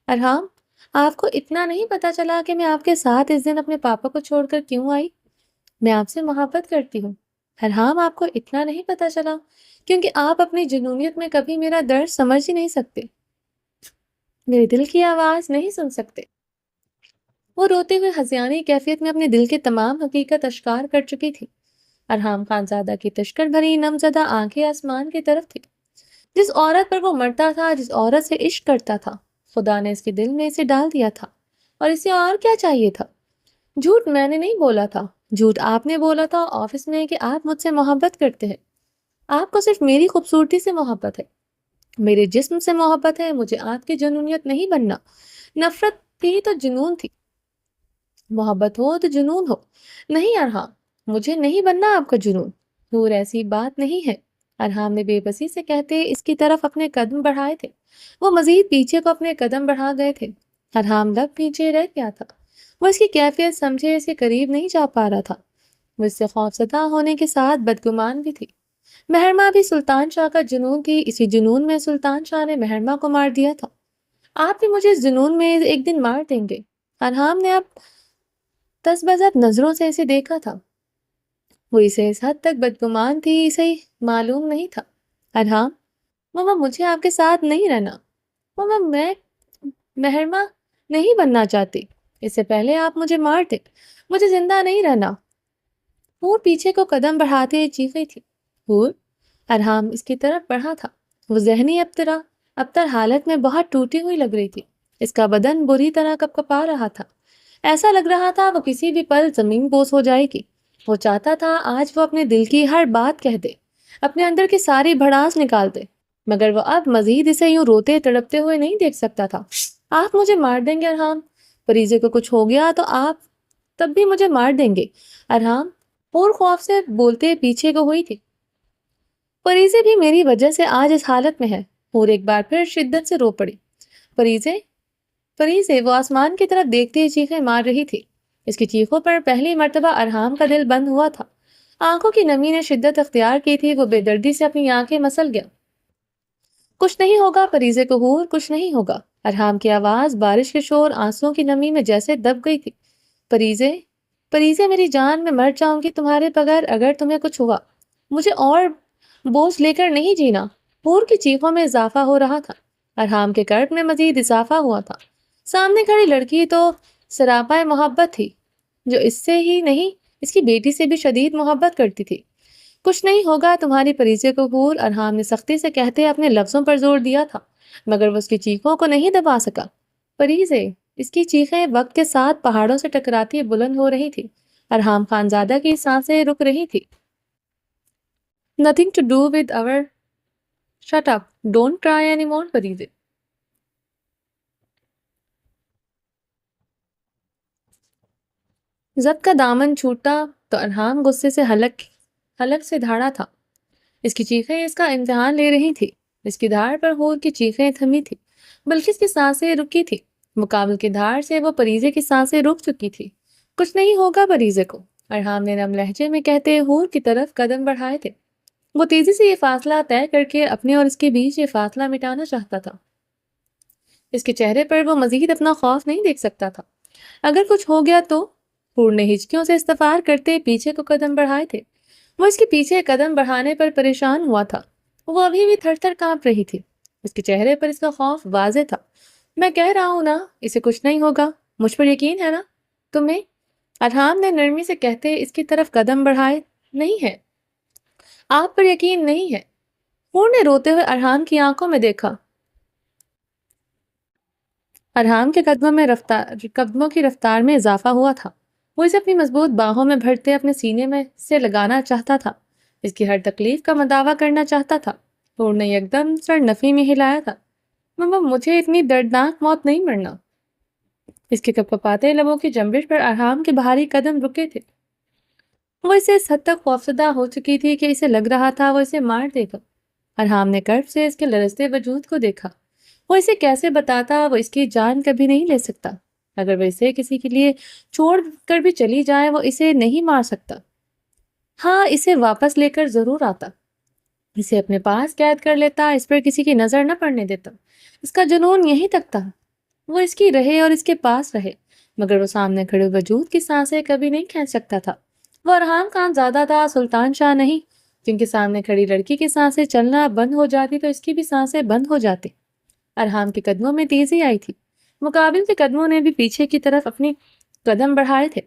ارحام۔ آپ کو اتنا نہیں پتا چلا کہ میں آپ کے ساتھ اس دن اپنے پاپا کو چھوڑ کر کیوں آئی؟ میں آپ سے محبت کرتی ہوں ارحام، آپ کو اتنا نہیں پتا چلا کیونکہ آپ اپنی جنونیت میں کبھی میرا درد سمجھ ہی نہیں سکتے، میرے دل کی آواز نہیں سن سکتے۔ وہ روتے ہوئے ہنسیانی کیفیت میں اپنے دل کے تمام حقیقت اشکار کر چکی تھی۔ ارحام خانزادہ کی تشکر بھری نمزدہ آنکھیں آسمان کی طرف تھی۔ جس عورت پر وہ مرتا تھا، جس عورت سے عشق کرتا تھا، خدا نے اس کے دل میں اسے ڈال دیا تھا، اور اسے اور کیا چاہیے تھا؟ جھوٹ میں نے نہیں بولا تھا، جھوٹ آپ نے بولا تھا آفس میں کہ آپ مجھ سے محبت کرتے ہیں۔ آپ کو صرف میری خوبصورتی سے محبت ہے، میرے جسم سے محبت ہے، مجھے آپ کی جنونیت نہیں بننا۔ نفرت تھی تو جنون تھی، محبت ہو تو جنون ہو۔ نہیں ارحام، مجھے نہیں بننا آپ کا جنون، حور ایسی بات نہیں ہے۔ ارحام نے بے بسی سے کہتے اس کی طرف اپنے قدم بڑھائے تھے، وہ مزید پیچھے کو اپنے قدم بڑھا گئے تھے۔ ارحام لب پیچھے رہ گیا تھا، وہ اس کی کیفیت سمجھے اس کے قریب نہیں جا پا رہا تھا۔ وہ اس سے خوفزدہ ہونے کے ساتھ بدگمان بھی تھی۔ مہرماں بھی سلطان شاہ کا جنون تھی، اسی جنون میں سلطان شاہ نے مہرماں کو مار دیا تھا۔ آپ بھی مجھے اس جنون میں ایک دن مار دیں گے۔ ارحام نے اب تذبذب نظروں سے اسے دیکھا تھا، وہ اسے اس حد تک بدگمان تھی اسے معلوم نہیں تھا۔ ارحام، ماما مجھے آپ کے ساتھ نہیں رہنا، ماما میں مہرماں نہیں بننا چاہتی، اس سے پہلے آپ مجھے مار دیں، مجھے زندہ نہیں رہنا۔ حور پیچھے کو قدم بڑھاتے ہوئے چیخ رہی تھی۔ حور، ارحام اس کی طرف بڑھا تھا، وہ ذہنی ابتر حالت میں بہت ٹوٹی ہوئی لگ رہی تھی، اس کا بدن بری طرح کپکپا رہا تھا، ایسا لگ رہا تھا وہ کسی بھی پل زمین بوس ہو جائے گی۔ وہ چاہتا تھا آج وہ اپنے دل کی ہر بات کہہ دے، اپنے اندر کی ساری بھڑاس نکال دے، مگر وہ اب مزید اسے یوں روتے تڑپتے ہوئے نہیں دیکھ سکتا تھا۔ آپ مجھے مار دیں گے ارحام، فریضے کو کچھ ہو گیا تو آپ تب بھی مجھے مار دیں گے۔ ارحام اور خوف سے بولتے پیچھے کو ہوئی تھی۔ فریضے بھی میری وجہ سے آج اس حالت میں ہے۔ اور ایک بار پھر شدت سے رو پڑی۔ فریضے فریضے وہ آسمان کی طرف دیکھتے ہی چیخیں مار رہی تھی۔ اس کی چیخوں پر پہلی مرتبہ ارحام کا دل بند ہوا تھا۔ آنکھوں کی نمی نے شدت اختیار کی تھی، وہ بے دردی سے اپنی آنکھیں مسل گیا۔ کچھ نہیں ہوگا فریضے کو حور، کچھ نہیں ہوگا۔ ارحام کی آواز بارش کے شور آنسوؤں کی نمی میں جیسے دب گئی تھی۔ فریضے فریضے میری جان، میں مر جاؤں گی تمہارے بغیر اگر تمہیں کچھ ہوا۔ مجھے اور بوجھ لے کر نہیں جینا۔ حور کی چیخوں میں اضافہ ہو رہا تھا۔ ارحام کے کرب میں مزید اضافہ ہوا تھا۔ سامنے کھڑی لڑکی تو سراپائے محبت تھی، جو اس سے ہی نہیں اس کی بیٹی سے بھی شدید محبت کرتی تھی۔ کچھ نہیں ہوگا تمہاری فریضے کو حور، ارحام نے سختی سے کہتے اپنے لفظوں پر زور دیا تھا، مگر وہ اس کی چیخوں کو نہیں دبا سکا۔ فریضے اس کی چیخیں وقت کے ساتھ پہاڑوں سے ٹکراتی بلند ہو رہی تھی۔ ارحام خانزادہ کی سانسیں رک رہی تھی۔ Nothing to do with our Shut up. Don't cry anymore, فریضے۔ ضبط کا دامن چھوٹا تو ارحام غصے سے حلق سے دھاڑا تھا۔ اس کی چیخیں اس کا امتحان لے رہی تھی۔ اس کی دھاڑ پر حور کی چیخیں تھمی تھی، بلکہ اس کی سانسیں رکی تھی۔ مقابل کی دھاڑ سے وہ فریضے کی سانسیں رک چکی تھی۔ کچھ نہیں ہوگا فریضے کو، ارحام نے نرم لہجے میں کہتے حور کی طرف قدم بڑھائے تھے۔ وہ تیزی سے یہ فاصلہ طے کر کے اپنے اور اس کے بیچ یہ فاصلہ مٹانا چاہتا تھا۔ اس کے چہرے پر وہ مزید اپنا خوف نہیں دیکھ سکتا تھا۔ اگر کچھ ہو گیا تو؟ حور نے ہچکیوں سے استفار کرتے پیچھے کو قدم بڑھائے تھے۔ وہ اس کے پیچھے قدم بڑھانے پر پریشان ہوا تھا۔ وہ ابھی بھی تھر تھر کانپ رہی تھی۔ اس کے چہرے پر اس کا خوف واضح تھا۔ میں کہہ رہا ہوں نا، اسے کچھ نہیں ہوگا، مجھ پر یقین ہے نا تمہیں؟ ارحام نے نرمی سے کہتے اس کی طرف قدم بڑھائے۔ نہیں ہے، آپ پر یقین نہیں ہے۔ حور نے روتے ہوئے ارحام کی آنکھوں میں دیکھا۔ ارحام کے قدموں کی رفتار میں اضافہ ہوا تھا۔ وہ اسے اپنی مضبوط باہوں میں بھرتے اپنے سینے میں سے لگانا چاہتا تھا، اس کی ہر تکلیف کا مداوع کرنا چاہتا تھا۔ حور نے یکدم سر نفی میں ہلایا تھا۔ ماما، مجھے اتنی دردناک موت نہیں مرنا۔ اس کے کپکپاتے لبوں کی جنبش پر ارحام کے بھاری قدم رکے تھے۔ وہ اسے اس حد تک خوفزدہ ہو چکی تھی کہ اسے لگ رہا تھا وہ اسے مار دے گا۔ ارحام نے کرب سے اس کے لرزتے وجود کو دیکھا۔ وہ اسے کیسے بتاتا وہ اس کی جان کبھی نہیں لے سکتا۔ اگر وہ اسے کسی کے لیے چھوڑ کر بھی چلی جائے وہ اسے نہیں مار سکتا۔ ہاں، اسے واپس لے کر ضرور آتا، اسے اپنے پاس قید کر لیتا، اس پر کسی کی نظر نہ پڑنے دیتا۔ اس کا جنون یہیں تک تھا، وہ اس کی رہے اور اس کے پاس رہے، مگر وہ سامنے کھڑے وجود کی سانسیں کبھی نہیں کھینچ سکتا تھا۔ وہ ارحام خان زادہ تھا، سلطان شاہ نہیں، جن کے سامنے کھڑی لڑکی کی سانسیں چلنا بند ہو جاتی تو اس کی بھی سانسیں بند ہو جاتی۔ ارحام کے قدموں میں تیزی آئی تھی۔ مقابل کے قدموں نے بھی پیچھے کی طرف اپنی قدم بڑھائے تھے۔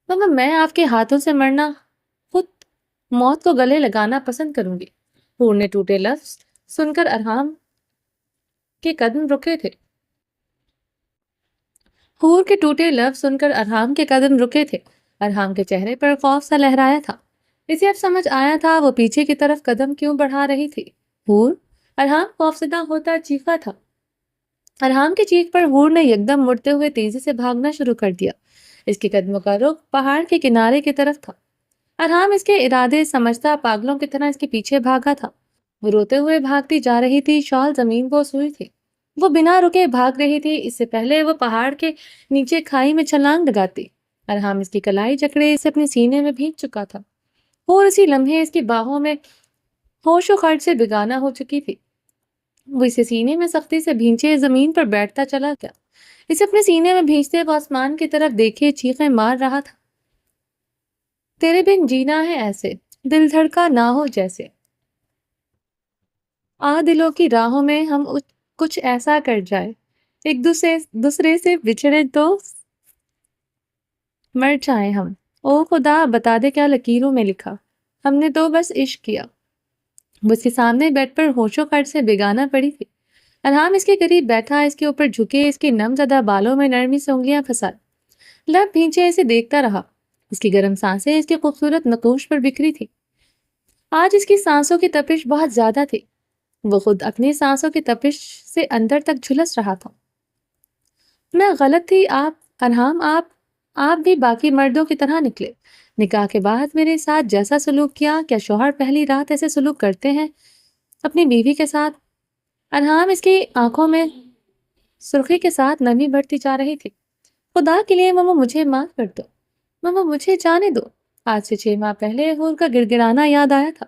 ماما، میں آپ کے ہاتھوں سے مرنا، خود موت کو گلے لگانا پسند کروں گی۔ حور نے ٹوٹے لفظ سن کر ارحام کے قدم رکے تھے۔ حور کے ٹوٹے لفظ سن کر ارحام کے قدم رکے تھے۔ ارحام کے چہرے پر خوف سا لہرایا تھا۔ اسے اب سمجھ آیا تھا وہ پیچھے کی طرف قدم کیوں بڑھا رہی تھی۔ حور! ارحام خوفزدہ ہوتا چیخا تھا۔ ارحام کی چیخ پر حور نے یکدم مڑتے ہوئے تیزی سے بھاگنا شروع کر دیا۔ اس کے قدموں کا رخ پہاڑ کے کنارے کی طرف تھا۔ ارحام اس کے ارادے سمجھتا پاگلوں کی طرح اس کے پیچھے بھاگا تھا۔ وہ روتے ہوئے بھاگتی جا رہی تھی، شال زمین کو سوئی تھی۔ وہ بنا رکے بھاگ رہی تھی، اس سے پہلے وہ پہاڑ کے نیچے کھائی میں چھلانگ لگاتی۔ ارحام اس کی کلائی جکڑے اسے اپنے سینے میں بھینچ چکا تھا، اور اسی لمحے اس کی باہوں میں ہوش و خرچ سے بیگانہ ہو چکی تھی۔ وہ اسے سینے میں سختی سے بھینچے زمین پر بیٹھتا چلا گیا۔ اسے اپنے سینے میں بھینچتے وہ آسمان کی طرف دیکھے چیخیں مار رہا تھا۔ تیرے بن جینا ہے ایسے، دل دھڑکا نہ ہو جیسے، دلوں کی راہوں میں ہم کچھ ایسا کر جائے، ایک دوسرے سے بچھڑے تو مر جائیں ہم۔ او خدا، بتا دے کیا لکیروں میں لکھا، ہم نے تو بس عشق کیا۔ وہ اس کے سامنے بیڈ پر ہوش و خرچ سے بیگانہ پڑی تھی۔ ارحام اس کے قریب بیٹھا، اس کے اوپر جھکے، اس کے نم زدہ بالوں میں نرمی سے انگلیاں پھنسائے، لب بھینچے اسے دیکھتا رہا۔ اس کی گرم سانسیں اس کے خوبصورت نقوش پر بکھری تھی۔ آج اس کی سانسوں کی تپش بہت زیادہ تھی، وہ خود اپنی سانسوں کی تپش سے اندر تک جھلس رہا تھا۔ میں غلط تھی، آپ ارحام، آپ بھی باقی مردوں کی طرح نکلے۔ نکاح کے بعد میرے ساتھ جیسا سلوک کیا، کیا شوہر پہلی رات ایسے سلوک کرتے ہیں اپنی بیوی کے ساتھ؟ ارحام، اس کی آنکھوں میں سرخی کے ساتھ نمی بڑھتی جا رہی تھی۔ خدا کے لیے ماما مجھے معاف کر دو، ماما مجھے جانے دو۔ آج سے 6 ماہ پہلے ہور کا گڑگڑانا یاد آیا تھا۔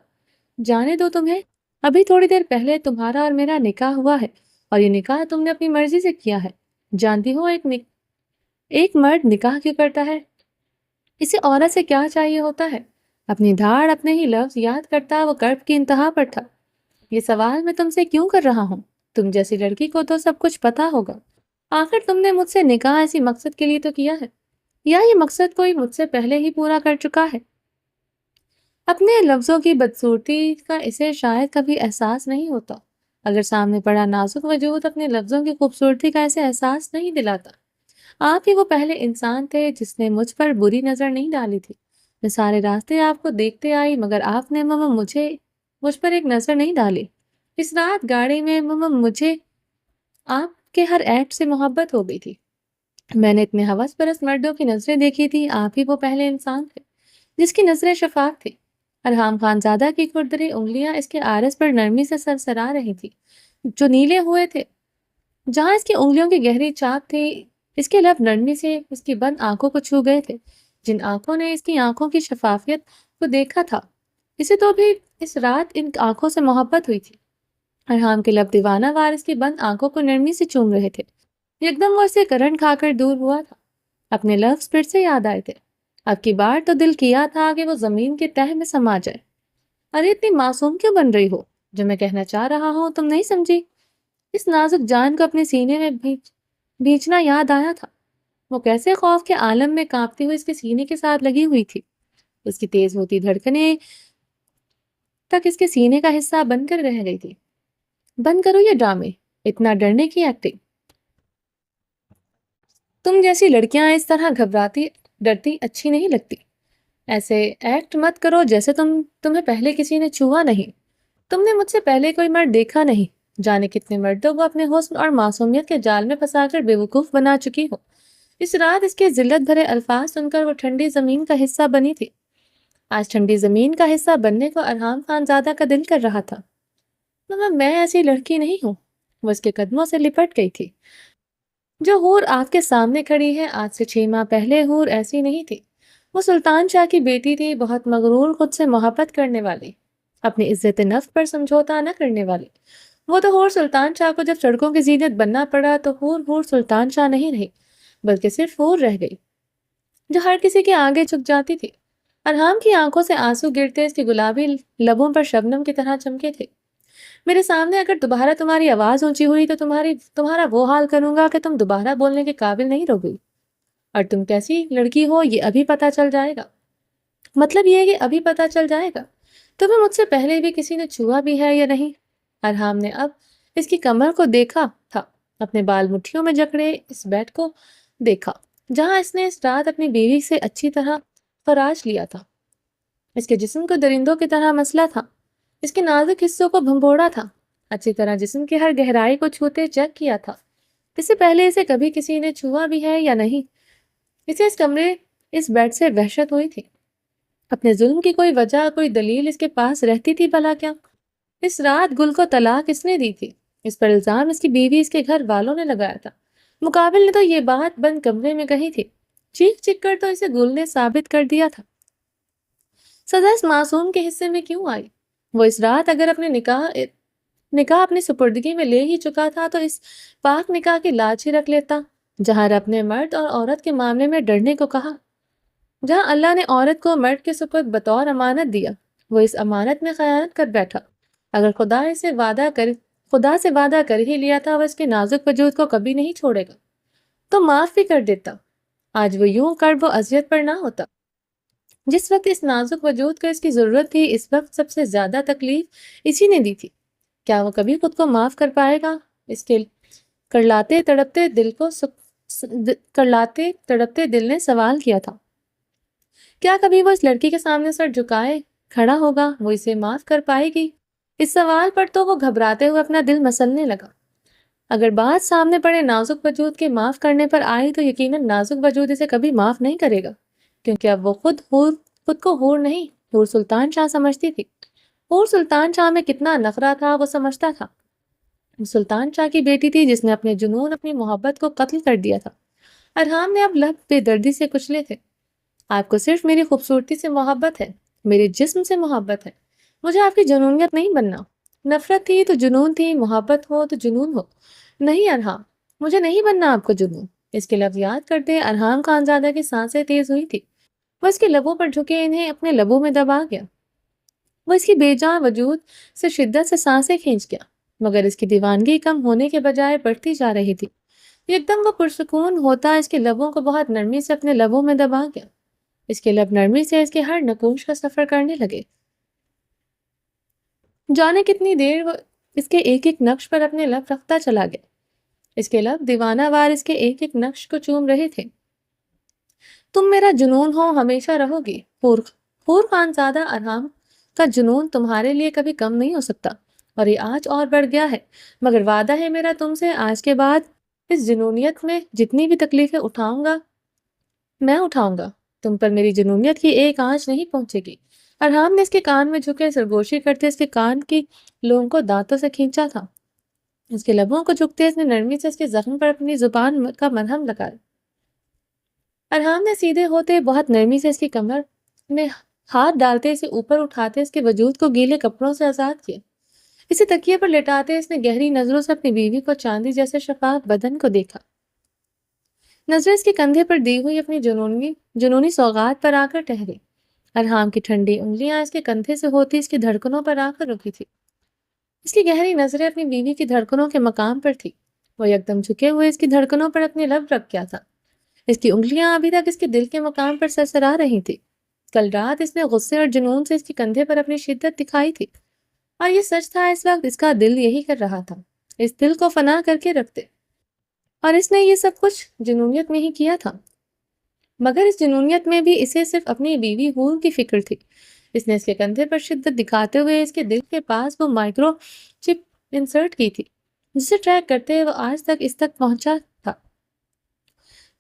جانے دو تمہیں؟ ابھی تھوڑی دیر پہلے تمہارا اور میرا نکاح ہوا ہے، اور یہ نکاح تم نے اپنی مرضی سے کیا ہے۔ جانتی ہو ایک مرد نکاح کیوں کرتا ہے؟ اسے عورت سے کیا چاہیے ہوتا ہے؟ اپنی دھاڑ، اپنے ہی لفظ یاد کرتا وہ کرب کی انتہا پر تھا۔ یہ سوال میں تم سے کیوں کر رہا ہوں؟ تم جیسی لڑکی کو تو سب کچھ پتا ہوگا۔ آخر تم نے مجھ سے نکاح ایسی مقصد کے لیے تو کیا ہے، یا یہ مقصد کوئی مجھ سے پہلے ہی پورا کر چکا ہے؟ اپنے لفظوں کی بدصورتی کا اسے شاید کبھی احساس نہیں ہوتا، اگر سامنے پڑا نازک وجود اپنے لفظوں کی خوبصورتی کا اسے احساس نہیں دلاتا۔ آپ ہی وہ پہلے انسان تھے جس نے مجھ پر بری نظر نہیں ڈالی تھی۔ میں سارے راستے آپ کو دیکھتے آئی، مگر آپ نے ماما مجھ پر ایک نظر نہیں ڈالی۔ اس رات گاڑی میں ماما مجھے آپ کے ہر ایکٹ سے محبت ہو گئی تھی۔ میں نے اتنے ہوس پرست مردوں کی نظریں دیکھی تھی، آپ ہی وہ پہلے انسان تھے جس کی نظریں شفاف تھی۔ ارحام خانزادہ کی کھردری انگلیاں اس کے عارض پر نرمی سے سرسرا رہی تھی، جو نیلے ہوئے تھے۔ جہاں اس کی انگلیوں کی گہری چاپ تھی، اس کے لب نرمی سے اس کی بند آنکھوں کو چھو گئے تھے، جن آنکھوں نے اس کی آنکھوں کی شفافیت کو دیکھا تھا۔ اسے تو بھی اس رات ان آنکھوں سے محبت ہوئی تھی۔ ارحام کے لب دیوانہ وار اس کی بند آنکھوں کو نرمی سے چوم رہے تھے۔ یکدم وہ اسے کرنٹ کھا کر دور ہوا تھا۔ اپنے لفظ پھر سے یاد آئے تھے۔ اب کی بار تو دل کیا تھا کہ وہ زمین کے تہہ میں سما جائے۔ ارے اتنی معصوم کیوں بن رہی ہو؟ جو میں کہنا چاہ رہا ہوں تم نہیں سمجھی؟ اس نازک جان کو اپنے سینے میں بھیجنا یاد آیا تھا۔ وہ کیسے خوف کے عالم میں کانپتی ہوئی اس کے سینے کے ساتھ لگی ہوئی تھی۔ اس کی تیز ہوتی دھڑکنیں تک اس کے سینے کا حصہ بن کر رہ گئی تھی۔ بند کرو یہ ڈرامے، اتنا ڈرنے کی ایکٹنگ۔ تم جیسی لڑکیاں اس طرح گھبراتی ڈرتی اچھی نہیں لگتی۔ ایسے ایکٹ مت کرو جیسے تمہیں پہلے کسی نے چھوا نہیں۔ تم نے مجھ سے پہلے کوئی مرد دیکھا نہیں، جانے کتنے مردوں کو اپنے حسن اور معصومیت کے جال میں پھنسا کر بے وقوف بنا چکی ہو۔ اس رات اس کے ذلت بھرے الفاظ سن کر وہ ٹھنڈی زمین کا حصہ بنی تھی۔ آج ٹھنڈی زمین کا حصہ بننے کو ارحام خانزادہ کا دل کر رہا تھا۔ مگر میں ایسی لڑکی نہیں ہوں۔ وہ اس کے قدموں سے لپٹ گئی تھی۔ جو حور آپ کے سامنے کھڑی ہے، آج سے 6 ماہ پہلے حور ایسی نہیں تھی۔ وہ سلطان شاہ کی بیٹی تھی، بہت مغرور، خود سے محبت کرنے والی، اپنی عزت نفس پر سمجھوتا نہ کرنے والی۔ وہ تو حور سلطان شاہ کو جب سڑکوں کی زینت بننا پڑا تو حور سلطان شاہ نہیں رہی، بلکہ صرف حور رہ گئی، جو ہر کسی کے آگے جھک جاتی تھی۔ ارحام کی آنکھوں سے آنسو گرتے اس کی گلابی لبوں پر شبنم کی طرح چمکے تھے۔ میرے سامنے اگر دوبارہ تمہاری آواز اونچی ہوئی تو تمہارا وہ حال کروں گا کہ تم دوبارہ بولنے کے قابل نہیں رہوگی، اور تم کیسی لڑکی ہو یہ ابھی پتہ چل جائے گا۔ مطلب یہ ہے کہ ابھی پتہ چل جائے گا تمہیں مجھ سے پہلے بھی کسی نے چھوا بھی ہے یا نہیں۔ ارحام نے اب اس کی کمر کو دیکھا تھا، اپنے بال مٹھیوں میں جکڑے اس بیڈ کو دیکھا جہاں اس نے اس رات اپنی بیوی سے اچھی طرح خراش لیا تھا۔ اس کے جسم کو درندوں کی طرح مسلا تھا، اس کے نازک حصوں کو بھنبوڑا تھا، اچھی طرح جسم کی ہر گہرائی کو چھوتے چیک کیا تھا۔ اس سے پہلے اسے کبھی کسی نے چھوا بھی ہے یا نہیں۔ اسے اس کمرے، اس بیڈ سے وحشت ہوئی تھی۔ اپنے ظلم کی کوئی وجہ، کوئی دلیل اس کے پاس رہتی تھی بھلا کیا؟ اس رات گل کو طلاق کس نے دی تھی؟ اس پر الزام اس کی بیوی، اس کے گھر والوں نے لگایا تھا۔ مقابل نے تو یہ بات بند کمرے میں کہی تھی۔ چیخ چیخ کر تو اسے گل نے ثابت کر دیا تھا۔ سزا اس معصوم کے حصے میں کیوں آئی؟ وہ اس رات اگر اپنے نکاح اپنی سپردگی میں لے ہی چکا تھا تو اس پاک نکاح کی لاج ہی رکھ لیتا، جہاں رب نے مرد اور عورت کے معاملے میں ڈرنے کو کہا، جہاں اللہ نے عورت کو مرد کے سپرد بطور امانت دیا، وہ اس امانت میں خیانت کر بیٹھا۔ اگر خدا سے وعدہ کر ہی لیا تھا وہ اس کے نازک وجود کو کبھی نہیں چھوڑے گا، تو معاف بھی کر دیتا۔ آج وہ یوں کرب و اذیت پر نہ ہوتا۔ جس وقت اس نازک وجود کو اس کی ضرورت تھی، اس وقت سب سے زیادہ تکلیف اسی نے دی تھی۔ کیا وہ کبھی خود کو معاف کر پائے گا؟ اس کے کرلاتے تڑپتے دل نے سوال کیا تھا۔ کیا کبھی وہ اس لڑکی کے سامنے سر جھکائے کھڑا ہوگا؟ وہ اسے معاف کر پائے گی؟ اس سوال پر تو وہ گھبراتے ہوئے اپنا دل مسلنے لگا۔ اگر بات سامنے پڑے نازک وجود کے معاف کرنے پر آئی تو یقیناً نازک وجود اسے کبھی معاف نہیں کرے گا، کیونکہ اب وہ خود کو حور نہیں، حور سلطان شاہ سمجھتی تھی۔ حور سلطان شاہ میں کتنا نخرہ تھا وہ سمجھتا تھا۔ سلطان شاہ کی بیٹی تھی جس نے اپنے جنون، اپنی محبت کو قتل کر دیا تھا۔ ارحام نے اب لب بے دردی سے کچلے تھے۔ آپ کو صرف میری خوبصورتی سے محبت ہے، میرے جسم سے محبت ہے، مجھے آپ کی جنونیت نہیں بننا۔ نفرت تھی تو جنون تھی، محبت ہو تو جنون ہو۔ نہیں ارحام، مجھے نہیں بننا آپ کو جنون۔ اس کے لفظ یاد کرتے ارحام خانزادہ کی سانسیں تیز ہوئی تھی۔ وہ اس کے لبوں پر جھکے، انہیں اپنے لبوں میں دبا گیا۔ وہ اس کی بے جان وجود سے شدت سے سانسیں کھینچ گیا، مگر اس کی دیوانگی کم ہونے کے بجائے بڑھتی جا رہی تھی۔ ایک دم وہ پرسکون ہوتا اس کے لبوں کو بہت نرمی سے اپنے لبوں میں دبا گیا۔ اس کے لب نرمی سے اس کے ہر نقوش کا سفر کرنے لگے۔ جانے کتنی دیر وہ اس کے ایک ایک نقش پر اپنے لب رکھتا چلا گیا۔ اس کے لب دیوانہ وار اس کے ایک ایک نقش کو چوم رہے تھے۔ تم میرا جنون ہو، ہمیشہ رہو گی۔ حور خانزادہ ارحام کا جنون تمہارے لیے کبھی کم نہیں ہو سکتا، اور یہ آج اور بڑھ گیا ہے، مگر وعدہ ہے میرا تم سے، آج کے بعد اس جنونیت میں جتنی بھی تکلیفیں اٹھاؤں گا، تم پر میری جنونیت کی ایک آنچ نہیں پہنچے گی۔ ارحام نے اس کے کان میں جھکے سرگوشی کرتے اس کے کان کی لوم کو دانتوں سے کھینچا تھا۔ اس کے لبوں کو جھکتے اس نے نرمی سے اس کے زخم پر اپنی زبان کا مرہم لگایا۔ ارحام نے سیدھے ہوتے بہت نرمی سے اس کی کمر میں ہاتھ ڈالتے اسے اوپر اٹھاتے اس کے وجود کو گیلے کپڑوں سے آزاد کیا۔ اسے تکیے پر لٹاتے اس نے گہری نظروں سے اپنی بیوی کو چاندی جیسے شفاف بدن کو دیکھا۔ نظریں اس کے کندھے پر دی ہوئی اپنی جنونی سوغات پر آ کر ٹھہری۔ ارحام کی ٹھنڈی انگلیاں اس کے کندھے سے ہوتی اس کی دھڑکنوں پر آ کر رکی تھی۔ اس کی گہری نظریں اپنی بیوی کی دھڑکنوں کے مقام پر تھی۔ وہ یکدم جھکے ہوئے اس کی دھڑکنوں پر اپنے لب رکھ گیا تھا۔ اس کی انگلیاں ابھی تک اس کے دل کے مقام پر سرسرا رہی تھی۔ کل رات اس نے غصے اور جنون سے اس کے کندھے پر اپنی شدت دکھائی تھی، اور یہ سچ تھا، اس وقت اس کا دل یہی کر رہا تھا، اس دل کو فنا کر کے رکھتے۔ اور اس نے یہ سب کچھ جنونیت میں ہی کیا تھا، مگر اس جنونیت میں بھی اسے صرف اپنی بیوی حور کی فکر تھی۔ اس نے اس کے کندھے پر شدت دکھاتے ہوئے اس کے دل کے پاس وہ مائکرو چپ انسرٹ کی تھی، جسے ٹریک کرتے وہ آج تک اس تک پہنچا تھا۔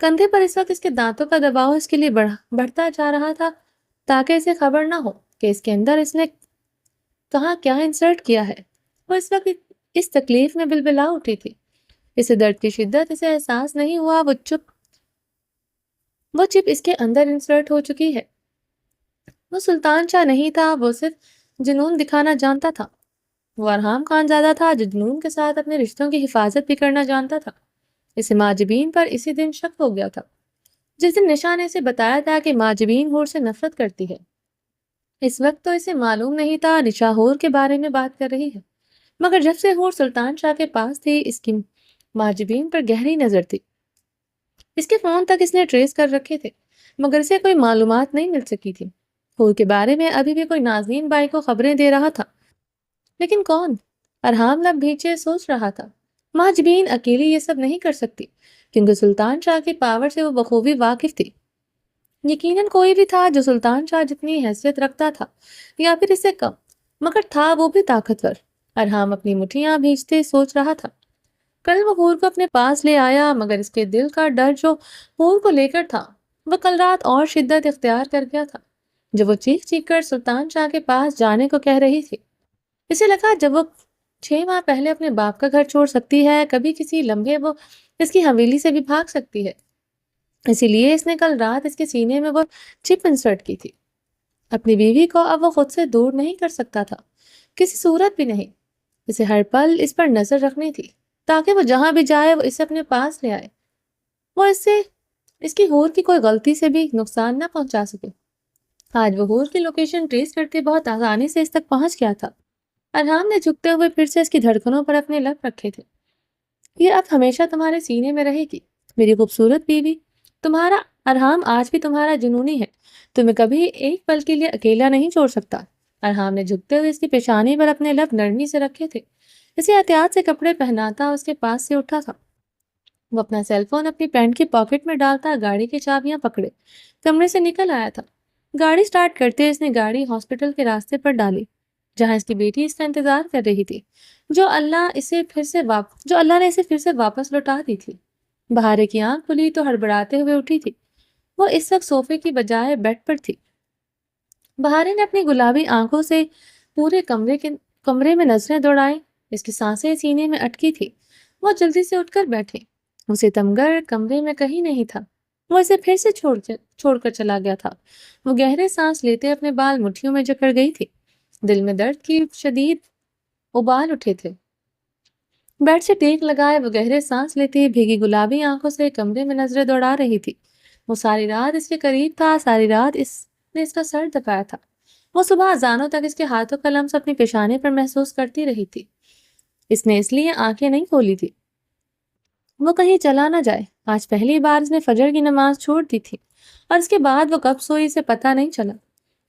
کندھے پر اس وقت اس کے دانتوں کا دباؤ اس کے لیے بڑھتا جا رہا تھا، تاکہ اسے خبر نہ ہو کہ اس کے اندر اس نے کہاں کیا انسرٹ کیا ہے۔ وہ اس وقت اس تکلیف میں بلبلا اٹھی تھی۔ اسے درد کی شدت اسے احساس نہیں ہوا، وہ چپ اس کے اندر انسرٹ ہو چکی ہے۔ وہ سلطان شاہ نہیں تھا، وہ صرف جنون دکھانا جانتا تھا۔ وہ ارحام خانزادہ تھا جو جنون کے ساتھ اپنے رشتوں کی حفاظت بھی کرنا جانتا تھا۔ اسے ماجبین پر اسی دن شک ہو گیا تھا، جس دن نشا نے اسے بتایا تھا کہ ماجبین حور سے نفرت کرتی ہے۔ اس وقت تو اسے معلوم نہیں تھا نشا حور کے بارے میں بات کر رہی ہے، مگر جب سے حور سلطان شاہ کے پاس تھی اس کی ماجبین پر گہری نظر تھی۔ اس کے فون تک اس نے ٹریس کر رکھے تھے، مگر اسے کوئی معلومات نہیں مل سکی تھی۔ حور کے بارے میں ابھی بھی کوئی نازنین بائی کو خبریں دے رہا تھا، لیکن کون؟ ارحام لب بھیچے سوچ رہا تھا۔ ماجبین اکیلی یہ سب نہیں کر سکتی، کیونکہ سلطان شاہ کی پاور سے وہ بخوبی واقف تھی۔ یقیناً کوئی بھی تھا جو سلطان شاہ جتنی حیثیت رکھتا تھا، یا پھر اس سے کم، مگر تھا وہ بھی طاقتور۔ ارحام اپنی مٹھیاں بھیجتے سوچ رہا تھا۔ کل وہ حور کو اپنے پاس لے آیا، مگر اس کے دل کا ڈر جو حور کو لے کر تھا، وہ کل رات اور شدت اختیار کر گیا تھا، جب وہ چیخ چیخ کر سلطان شاہ کے پاس جانے کو کہہ رہی تھی۔ اسے لگا جب وہ 6 ماہ پہلے اپنے باپ کا گھر چھوڑ سکتی ہے، کبھی کسی لمحے وہ اس کی حویلی سے بھی بھاگ سکتی ہے۔ اسی لیے اس نے کل رات اس کے سینے میں وہ چپ انسرٹ کی تھی۔ اپنی بیوی کو اب وہ خود سے دور نہیں کر سکتا تھا، کسی صورت بھی نہیں۔ اسے ہر پل اس پر نظر رکھنی تھی، تاکہ وہ جہاں بھی جائے وہ اسے اپنے پاس لے آئے، وہ اس کی حور کی کوئی غلطی سے بھی نقصان نہ پہنچا سکے۔ آج وہ حور کی لوکیشن ٹریس کرتے بہت آسانی سے اس تک پہنچ گیا تھا۔ ارحام نے جھکتے ہوئے پھر سے اس کی دھڑکنوں پر اپنے لب رکھے تھے۔ یہ اب ہمیشہ تمہارے سینے میں رہے گی، میری خوبصورت بیوی۔ تمہارا ارحام آج بھی تمہارا جنونی ہے، تمہیں کبھی ایک پل کے لیے اکیلا نہیں چھوڑ سکتا۔ ارحام نے جھکتے ہوئے اس کی پیشانی پر اپنے لب نرمی سے رکھے تھے۔ اسے احتیاط سے کپڑے پہناتا اس کے پاس سے اٹھا تھا۔ وہ اپنا سیل فون اپنی پینٹ کی پاکٹ میں ڈالتا گاڑی کی چابیاں پکڑے کمرے سے نکل آیا تھا۔ گاڑی سٹارٹ کرتے اس نے گاڑی ہاسپٹل کے راستے پر ڈالی، جہاں اس کی بیٹی اس کا انتظار کر رہی تھی، جو اللہ نے اسے پھر سے واپس لوٹا دی تھی۔ بہارے کی آنکھ کھلی تو ہڑبڑاتے ہوئے اٹھی تھی۔ وہ اس وقت صوفے کی بجائے بیڈ پر تھی۔ بہارے نے اپنی گلابی آنکھوں سے پورے کمرے میں نظریں دوڑائیں۔ اس کی سانسیں سینے میں اٹکی تھی۔ وہ جلدی سے اٹھ کر بیٹھے۔ وہ ستمگر کمرے میں کہیں نہیں تھا۔ وہ اسے پھر سے چھوڑ کر چلا گیا تھا۔ وہ گہرے سانس لیتے اپنے بال مٹھیوں میں جکڑ گئی تھی۔ دل میں درد کی شدید ابال اٹھے تھے۔ بیڈ سے ٹیک لگائے وہ گہرے سانس لیتی بھیگی گلابی آنکھوں سے کمرے میں نظریں دوڑا رہی تھی۔ وہ ساری رات اس کے قریب تھا، ساری رات اس نے اس کا سر دبایا تھا۔ وہ صبح اذانوں تک اس کے ہاتھوں کا لمس اپنی پیشانی پر محسوس کرتی رہی تھی۔ اس نے اس لیے آنکھیں نہیں کھولی تھی وہ کہیں چلا نہ جائے۔ آج پہلی بار اس نے فجر کی نماز چھوڑ دی تھی، اور اس کے بعد وہ کب سوئی اسے پتہ نہیں چلا۔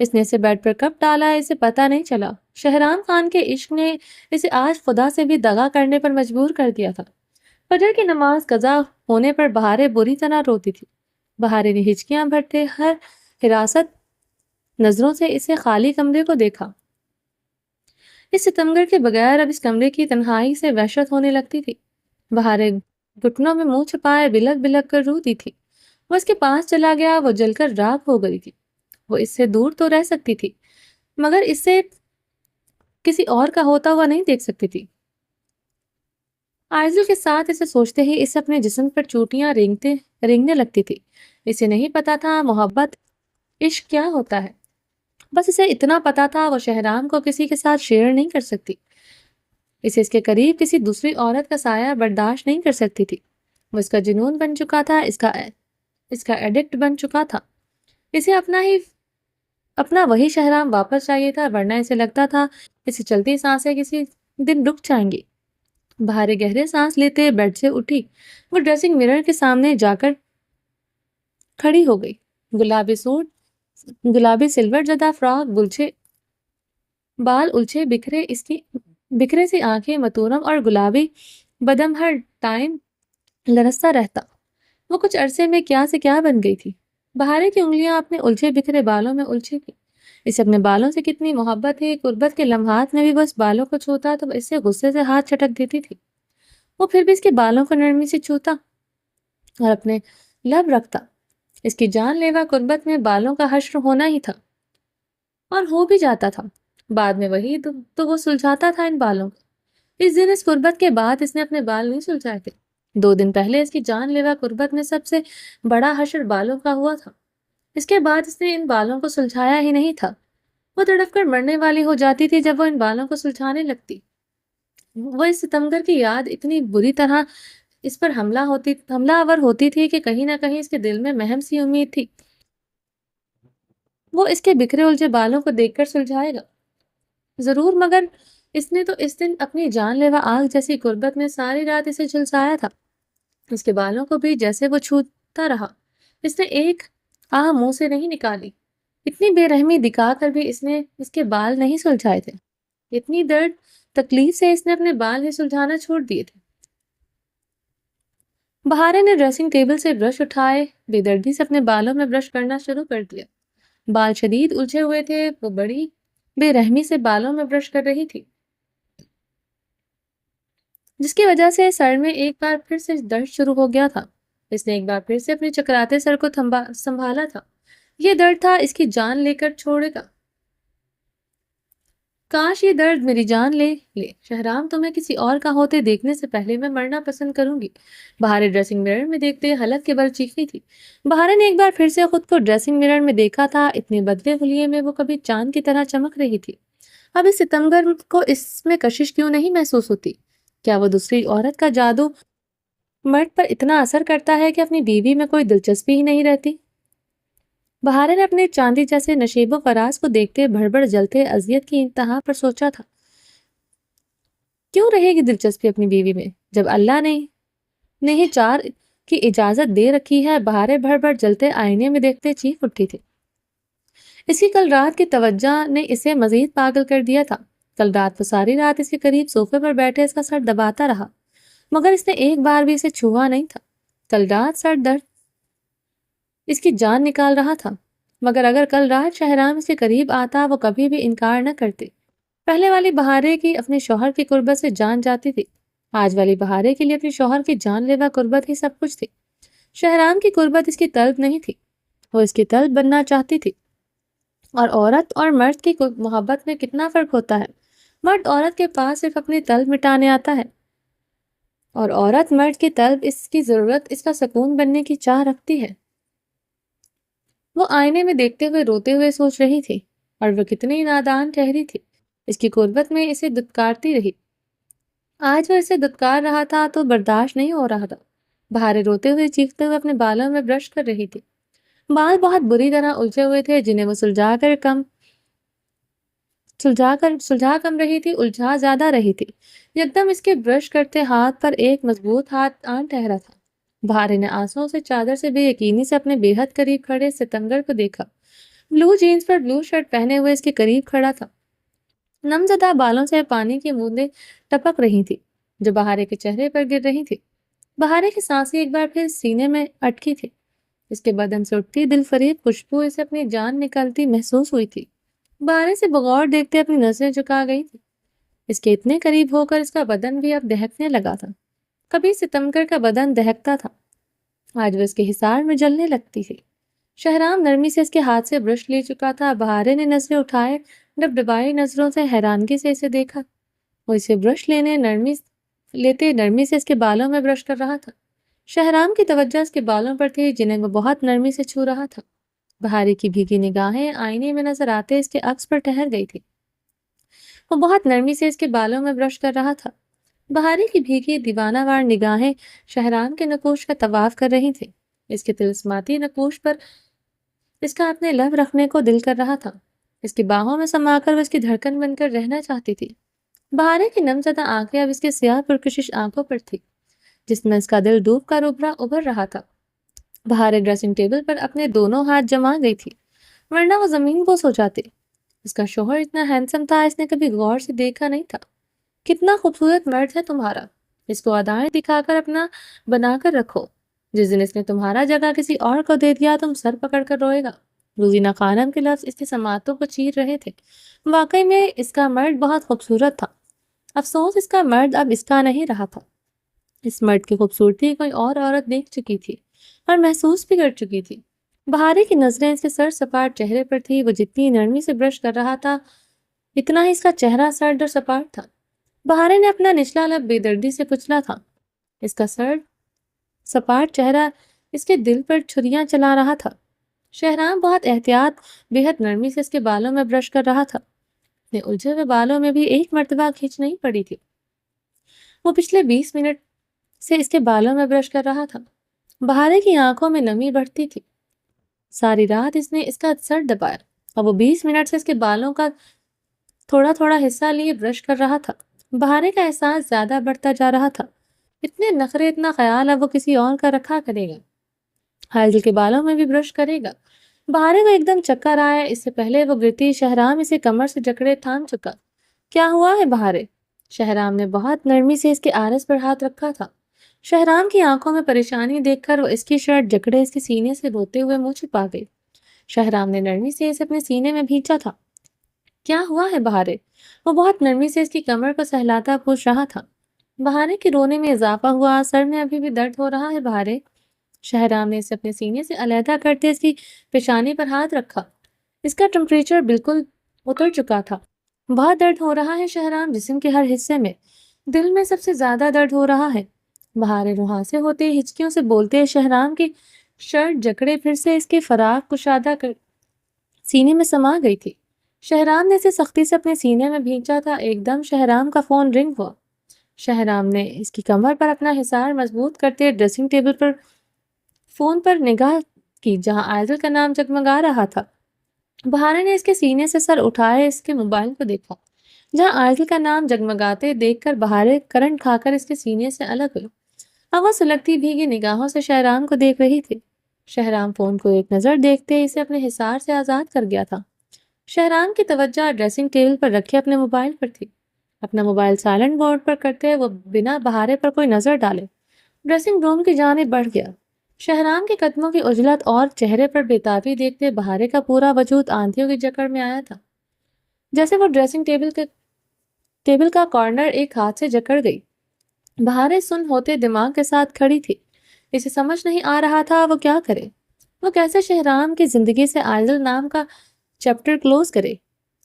اس نے اسے بیڈ پر کب ڈالا اسے پتہ نہیں چلا۔ شہرام خان کے عشق نے اسے آج خدا سے بھی دغا کرنے پر مجبور کر دیا تھا۔ فجر کی نماز قضا ہونے پر بہارے بری طرح روتی تھی۔ بہارے نے ہچکیاں بھرتے ہر حراست نظروں سے اسے خالی کمرے کو دیکھا۔ اس ستمگر کے بغیر اب اس کمرے کی تنہائی سے وحشت ہونے لگتی تھی۔ بہارے گھٹنوں میں منہ چھپائے بلک بلک کر روتی تھی۔ وہ اس کے پاس چلا گیا، وہ جل کر راکھ ہو گئی تھی۔ وہ اس سے دور تو رہ سکتی تھی، مگر اس سے کسی اور کا ہوتا ہوا نہیں دیکھ سکتی تھی۔ آئزل کے ساتھ اسے سوچتے ہی اسے اپنے جسم پر چوٹیاں رینگنے لگتی تھی۔ اسے نہیں پتا تھا محبت عشق کیا ہوتا ہے، بس اسے اتنا پتا تھا وہ شہرام کو کسی کے ساتھ شیئر نہیں کر سکتی۔ اسے اس کے قریب کسی دوسری عورت کا سایہ برداشت نہیں کر سکتی تھی۔ وہ اس کا جنون بن چکا تھا، اس کا ایڈکٹ بن چکا تھا۔ اسے اپنا وہی شہرام واپس چاہیے تھا، ورنہ اسے لگتا تھا اسے چلتی سانسیں کسی دن رک جائیں گی۔ بہارے گہرے سانس لیتے بیڈ سے اٹھی۔ وہ ڈریسنگ مرر کے سامنے جا کر کھڑی ہو گئی۔ گلابی سوٹ، گلابی سلور زدہ فراک، بال الجھے بکھرے سی آنکھیں، متورم اور گلابی بدن ہر ٹائم لرزتا رہتا۔ وہ کچھ عرصے میں کیا سے کیا بن گئی تھی۔ بہارے کی انگلیاں اپنے الجھے بکھرے بالوں میں الجھی گئی۔ اسے اپنے بالوں سے کتنی محبت ہے۔ قربت کے لمحات میں بھی وہ اس بالوں کو چھوتا تو وہ اس سے غصے سے ہاتھ چھٹک دیتی تھی۔ وہ پھر بھی اس کے بالوں کو نرمی سے چھوتا اور اپنے لب رکھتا۔ اس کی جان لیوا قربت میں بالوں کا حشر ہونا ہی تھا، اور ہو بھی جاتا تھا۔ بعد میں وہی تو وہ سلجھاتا تھا ان بالوں کو۔ اس دن اس قربت کے بعد اس نے اپنے بال نہیں سلجھائے تھے۔ 2 دن پہلے اس کی جان لیوا قربت میں سب سے بڑا حشر بالوں کا ہوا تھا۔ اس کے بعد اس نے ان بالوں کو سلجھایا ہی نہیں تھا۔ وہ تڑپ کر مرنے والی ہو جاتی تھی جب وہ ان بالوں کو سلجھانے لگتی۔ وہ اس ستمگر کی یاد اتنی بری طرح اس پر حملہ آور ہوتی تھی کہ کہیں نہ کہیں اس کے دل میں مہم سی امید تھی وہ اس کے بکھرے الجھے بالوں کو دیکھ کر سلجھائے گا ضرور، مگر اس نے تو اس دن اپنی جان لیوا آگ جیسی قربت میں ساری رات اسے جھلسایا تھا۔ اس کے بالوں کو بھی جیسے وہ چھوتا رہا۔ اس نے ایک آہ منہ سے نہیں نکالی۔ اتنی بے رحمی دکھا کر بھی اس نے اس کے بال نہیں سلجھائے تھے۔ اتنی درد تکلیف سے اس نے اپنے بال ہی سلجھانا چھوڑ دیے تھے۔ بہارے نے ڈریسنگ ٹیبل سے برش اٹھائے، بے دردی سے اپنے بالوں میں برش کرنا شروع کر دیا۔ بال شدید الجھے ہوئے تھے، وہ بڑی بے رحمی سے بالوں میں برش کر رہی تھی، جس کی وجہ سے سر میں ایک بار پھر سے درد شروع ہو گیا تھا۔ اس نے ایک بار پھر سے اپنے چکراتے سر کو سنبھالا تھا۔ یہ درد تھا اس کی جان لے کر چھوڑے گا۔ کاش یہ درد میری جان لے شہرام، تمہیں کسی اور کا ہوتے دیکھنے سے پہلے میں مرنا پسند کروں گی۔ بہارے ڈریسنگ مرر میں دیکھتے حلق کے بل چیختی تھی۔ بہارے نے ایک بار پھر سے خود کو ڈریسنگ مرر میں دیکھا تھا۔ اتنے بدلے حلیے میں وہ کبھی چاند کی طرح چمک رہی تھی۔ اب اس ستمگر کو اس میں کشش کیوں نہیں محسوس ہوتی؟ کیا وہ دوسری عورت کا جادو مرد پر اتنا اثر کرتا ہے کہ اپنی بیوی میں کوئی دلچسپی ہی نہیں رہتی؟ بہارے نے اپنے چاندی جیسے نشیب و فراز کو دیکھتے بھڑبڑ جلتے اذیت کی انتہا پر سوچا تھا، کیوں رہے گی دلچسپی اپنی بیوی میں جب اللہ نے ہی 4 کی اجازت دے رکھی ہے؟ بہارے بھڑبڑ جلتے آئینے میں دیکھتے چیخ اٹھی تھی۔ اس کی کل رات کی توجہ نے اسے مزید پاگل کر دیا تھا۔ کل رات وہ ساری رات اس کے قریب صوفے پر بیٹھے اس کا سر دباتا رہا، مگر اس نے ایک بار بھی اسے چھوا نہیں تھا۔ کل رات سر درد اس کی جان نکال رہا تھا، مگر اگر کل رات شہرام اس کے قریب آتا وہ کبھی بھی انکار نہ کرتے۔ پہلے والی بہارے کی اپنے شوہر کی قربت سے جان جاتی تھی، آج والی بہارے کے لیے اپنے شوہر کی جان لیوا قربت ہی سب کچھ تھی۔ شہرام کی قربت اس کی طلب نہیں تھی، وہ اس کی طلب بننا چاہتی تھی۔ اور عورت اور مرد کی محبت میں کتنا فرق ہوتا ہے۔ مرد عورت کے پاس صرف اپنی طلب مٹانے آتا ہے اور عورت مرد کی طلب، اس کی ضرورت، اس کا سکون بننے کی چاہ رکھتی ہے۔ وہ آئینے میں دیکھتے ہوئے روتے ہوئے سوچ رہی تھی، اور وہ کتنی نادان ٹھہری تھی، اس کی قربت میں اسے دتکارتی رہی۔ آج وہ اسے دتکار رہا تھا تو برداشت نہیں ہو رہا تھا۔ بہارے روتے ہوئے چیختے ہوئے اپنے بالوں میں برش کر رہی تھی۔ بال بہت بری طرح الجھے ہوئے تھے جنہیں وہ سلجھا کم رہی تھی، الجھا زیادہ رہی تھی۔ یکدم اس کے برش کرتے ہاتھ پر ایک مضبوط ہاتھ آن ٹھہرا تھا۔ بہارے نے آنسوؤں سے چادر سے بے یقینی سے اپنے بے حد قریب کھڑے ستمگر کو دیکھا۔ بلو جینز پر بلو شرٹ پہنے ہوئے اس کے قریب کھڑا تھا۔ نمزدہ بالوں سے پانی کی بوندیں ٹپک رہی تھی جو بہارے کے چہرے پر گر رہی تھی۔ بہارے کی سانسیں ایک بار پھر سینے میں اٹکی تھی۔ اس کے بدن سے اٹھتی دل فریب خوشبو اسے اپنی جان نکلتی محسوس ہوئی تھی۔ بہارے سے بغور دیکھتے اپنی نظریں جھکا گئی تھی۔ اس کے اتنے قریب ہو کر اس کا بدن بھی اب دہکنے لگا تھا۔ کبھی ستمگر کا بدن دہکتا تھا، آج وہ اس کے حصار میں جلنے لگتی تھی۔ شہرام نرمی سے اس کے ہاتھ سے برش لے چکا تھا۔ بہارے نے نظریں اٹھائے، ڈبڈبائی نظروں سے حیرانگی سے اسے دیکھا۔ وہ اسے برش لیتے نرمی سے اس کے بالوں میں برش کر رہا تھا۔ شہرام کی توجہ اس کے بالوں پر تھی جنہیں وہ بہت نرمی سے چھو رہا تھا۔ بہارے کی بھیگی نگاہیں آئینے میں نظر آتے اس کے عکس پر ٹھہر گئی تھی۔ وہ بہت نرمی سے اس کے بالوں میں برش کر رہا تھا۔ بہارے کی بھیگی دیوانہ وار نگاہیں شہرام کے نقوش کا طواف کر رہی تھی۔ اس کے طلسماتی نقوش پر اس کا اپنے لب رکھنے کو دل کر رہا تھا۔ اس کی باہوں میں سما کر وہ اس کی دھڑکن بن کر رہنا چاہتی تھی۔ بہارے کی نمزدہ آنکھیں اب اس کے سیاہ پرکشش آنکھوں پر تھی جس میں اس کا دل ڈوب کر ابھر رہا تھا۔ بہارے ڈریسنگ ٹیبل پر اپنے دونوں ہاتھ جما گئی تھی، ورنہ وہ زمین بوس ہو جاتے۔ اس کا شوہر اتنا ہینڈسم تھا، اس نے کبھی غور سے دیکھا نہیں تھا۔ کتنا خوبصورت مرد ہے تمہارا، اس کو ادائیں دکھا کر اپنا بنا کر رکھو۔ جس دن اس نے تمہارا جگہ کسی اور کو دے دیا تم سر پکڑ کر روئے گا۔ روزینہ خانم کے لفظ اس کی سماعتوں کو چیر رہے تھے۔ واقعی میں اس کا مرد بہت خوبصورت تھا، افسوس اس کا مرد اب اس کا نہیں رہا تھا۔ اس مرد کی خوبصورتی کوئی اور عورت دیکھ چکی تھی اور محسوس بھی کر چکی تھی۔ بہارے کی نظریں اس کے سر سپاٹ چہرے پر تھی۔ وہ جتنی نرمی سے برش کر رہا تھا اتنا ہی اس کا چہرہ سرد اور سپاٹ تھا۔ بہارے نے اپنا نچلا لب بے دردی سے کچلا تھا۔ اس کا سرد سپاٹ چہرہ اس کے دل پر چھریاں چلا رہا تھا۔ شہرام بہت احتیاط بے حد نرمی سے اس کے بالوں میں برش کر رہا تھا۔ اپنے الجھے ہوئے بالوں میں بھی ایک مرتبہ کھینچ نہیں پڑی تھی۔ وہ پچھلے 20 منٹ سے اس کے بالوں میں برش کر رہا تھا۔ بہارے کی آنکھوں میں نمی بڑھتی تھی۔ ساری رات اس نے اس کا سر دبایا اور وہ 20 منٹ سے اس کے بالوں کا تھوڑا تھوڑا حصہ لیے برش کر رہا تھا۔ بہارے کا احساس زیادہ بڑھتا جا رہا تھا۔ اتنے نخرے، اتنا خیال اب وہ کسی اور کا رکھا کرے گا، حائل کے بالوں میں بھی برش کرے گا۔ بہارے کو ایک دم چکر آیا۔ اس سے پہلے وہ گرتی شہرام اسے کمر سے جکڑے تھام چکا۔ کیا ہوا ہے بہارے؟ شہرام نے بہت نرمی سے اس کے آرس پر ہاتھ رکھا تھا۔ شہرام کی آنکھوں میں پریشانی دیکھ کر وہ اس کی شرٹ جکڑے اس کے سینے سے روتے ہوئے منہ چھپا گئی۔ شہرام نے نرمی سے اسے اپنے سینے میں بھینچا تھا۔ کیا ہوا ہے بہارے؟ وہ بہت نرمی سے اس کی کمر کو سہلاتا پوچھ رہا تھا۔ بہارے کے رونے میں اضافہ ہوا، سر میں ابھی بھی درد ہو رہا ہے بہارے؟ شہرام نے اسے اپنے سینے سے علیحدہ کرتے اس کی پیشانی پر ہاتھ رکھا۔ اس کا ٹمپریچر بالکل اتر چکا تھا۔ بہت درد ہو رہا ہے شہرام، جسم کے ہر حصے میں، دل میں سب سے زیادہ درد ہو رہا ہے۔ بہارے روحاں سے ہوتے ہچکیوں سے بولتے شہرام کی شرٹ جکڑے پھر سے اس کے فراق کشادہ کر سینے میں سما گئی تھی۔ شہرام نے اسے سختی سے اپنے سینے میں بھینچا تھا۔ ایک دم شہرام کا فون رنگ ہوا۔ شہرام نے اس کی کمر پر اپنا حصار مضبوط کرتے ڈریسنگ ٹیبل پر فون پر نگاہ کی جہاں آئزل کا نام جگمگا رہا تھا۔ بہارے نے اس کے سینے سے سر اٹھائے اس کے موبائل کو دیکھا جہاں آئزل کا نام جگمگاتے دیکھ کر بہارے کرنٹ کھا کر اس کے سینے سے الگ ہوئی۔ اب وہ سلگتی بھیگی نگاہوں سے شہرام کو دیکھ رہی تھی۔ شہرام فون کو ایک نظر دیکھتے اسے اپنے حصار سے آزاد کر گیا تھا۔ شہرام کی توجہ ڈریسنگ ٹیبل پر رکھے اپنے موبائل پر تھی۔ اپنا موبائل سائلنٹ موڈ پر کرتے وہ بنا بہارے پر کوئی نظر ڈالے ڈریسنگ روم کی جانب بڑھ گیا۔ شہرام کے قدموں کی عجلت اور چہرے پر بےتابی دیکھتے بہارے کا پورا وجود آندھیوں کی جکڑ میں آیا تھا۔ جیسے وہ ڈریسنگ ٹیبل کے ٹیبل کا کارنر ایک ہاتھ سے جکڑ گئی۔ بہاریں سن ہوتے دماغ کے ساتھ کھڑی تھی۔ اسے سمجھ نہیں آ رہا تھا وہ کیا کرے۔ وہ کیسے شہرام کی زندگی سے آئزل نام کا چیپٹر کلوز کرے۔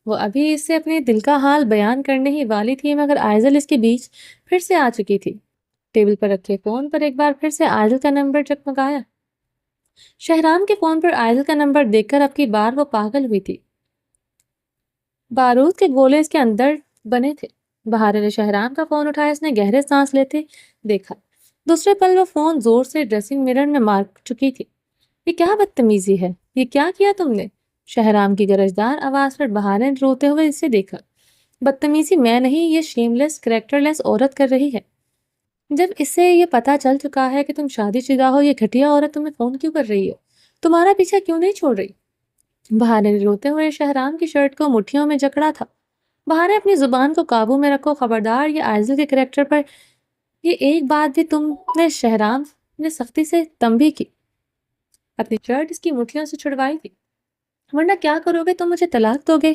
وہ ابھی اس سے اپنے دل کا حال بیان کرنے ہی والی تھی مگر آئزل اس کے بیچ پھر سے آ چکی تھی۔ ٹیبل پر رکھے فون پر ایک بار پھر سے آئزل کا نمبر چکمگایا۔ شہرام کے فون پر آئزل کا نمبر دیکھ کر اب کی بار وہ پاگل ہوئی تھی۔ بارود کے گولے اس کے اندر بنے تھے۔ بہارے نے شہرام کا فون اٹھایا۔ اس نے گہرے سانس لیتے دیکھا۔ دوسرے پل وہ فون زور سے ڈریسنگ مرر میں مار چکی تھی۔ یہ کیا بدتمیزی ہے؟ یہ کیا کیا تم نے؟ شہرام کی گرجدار آواز پر بہارے نے روتے ہوئے اسے دیکھا۔ بدتمیزی میں نہیں، یہ شیم لیس کریکٹر لیس عورت کر رہی ہے۔ جب اسے یہ پتا چل چکا ہے کہ تم شادی شدہ ہو، یہ گھٹیا عورت تمہیں فون کیوں کر رہی ہے؟ تمہارا پیچھا کیوں نہیں چھوڑ رہی؟ بہارے نے روتے ہوئے شہرام کی شرٹ کو مٹھیوں میں جکڑا تھا۔ بہارے اپنی زبان کو قابو میں رکھو، خبردار یہ آئزل کے کریکٹر پر یہ ایک بات بھی تم نے شہرام نے سختی سے تنبیہ کی۔ اپنی شرٹ اس کی مٹھیوں سے چھڑوائی تھی۔ ورنہ کیا کرو گے؟ تم مجھے طلاق دو گے؟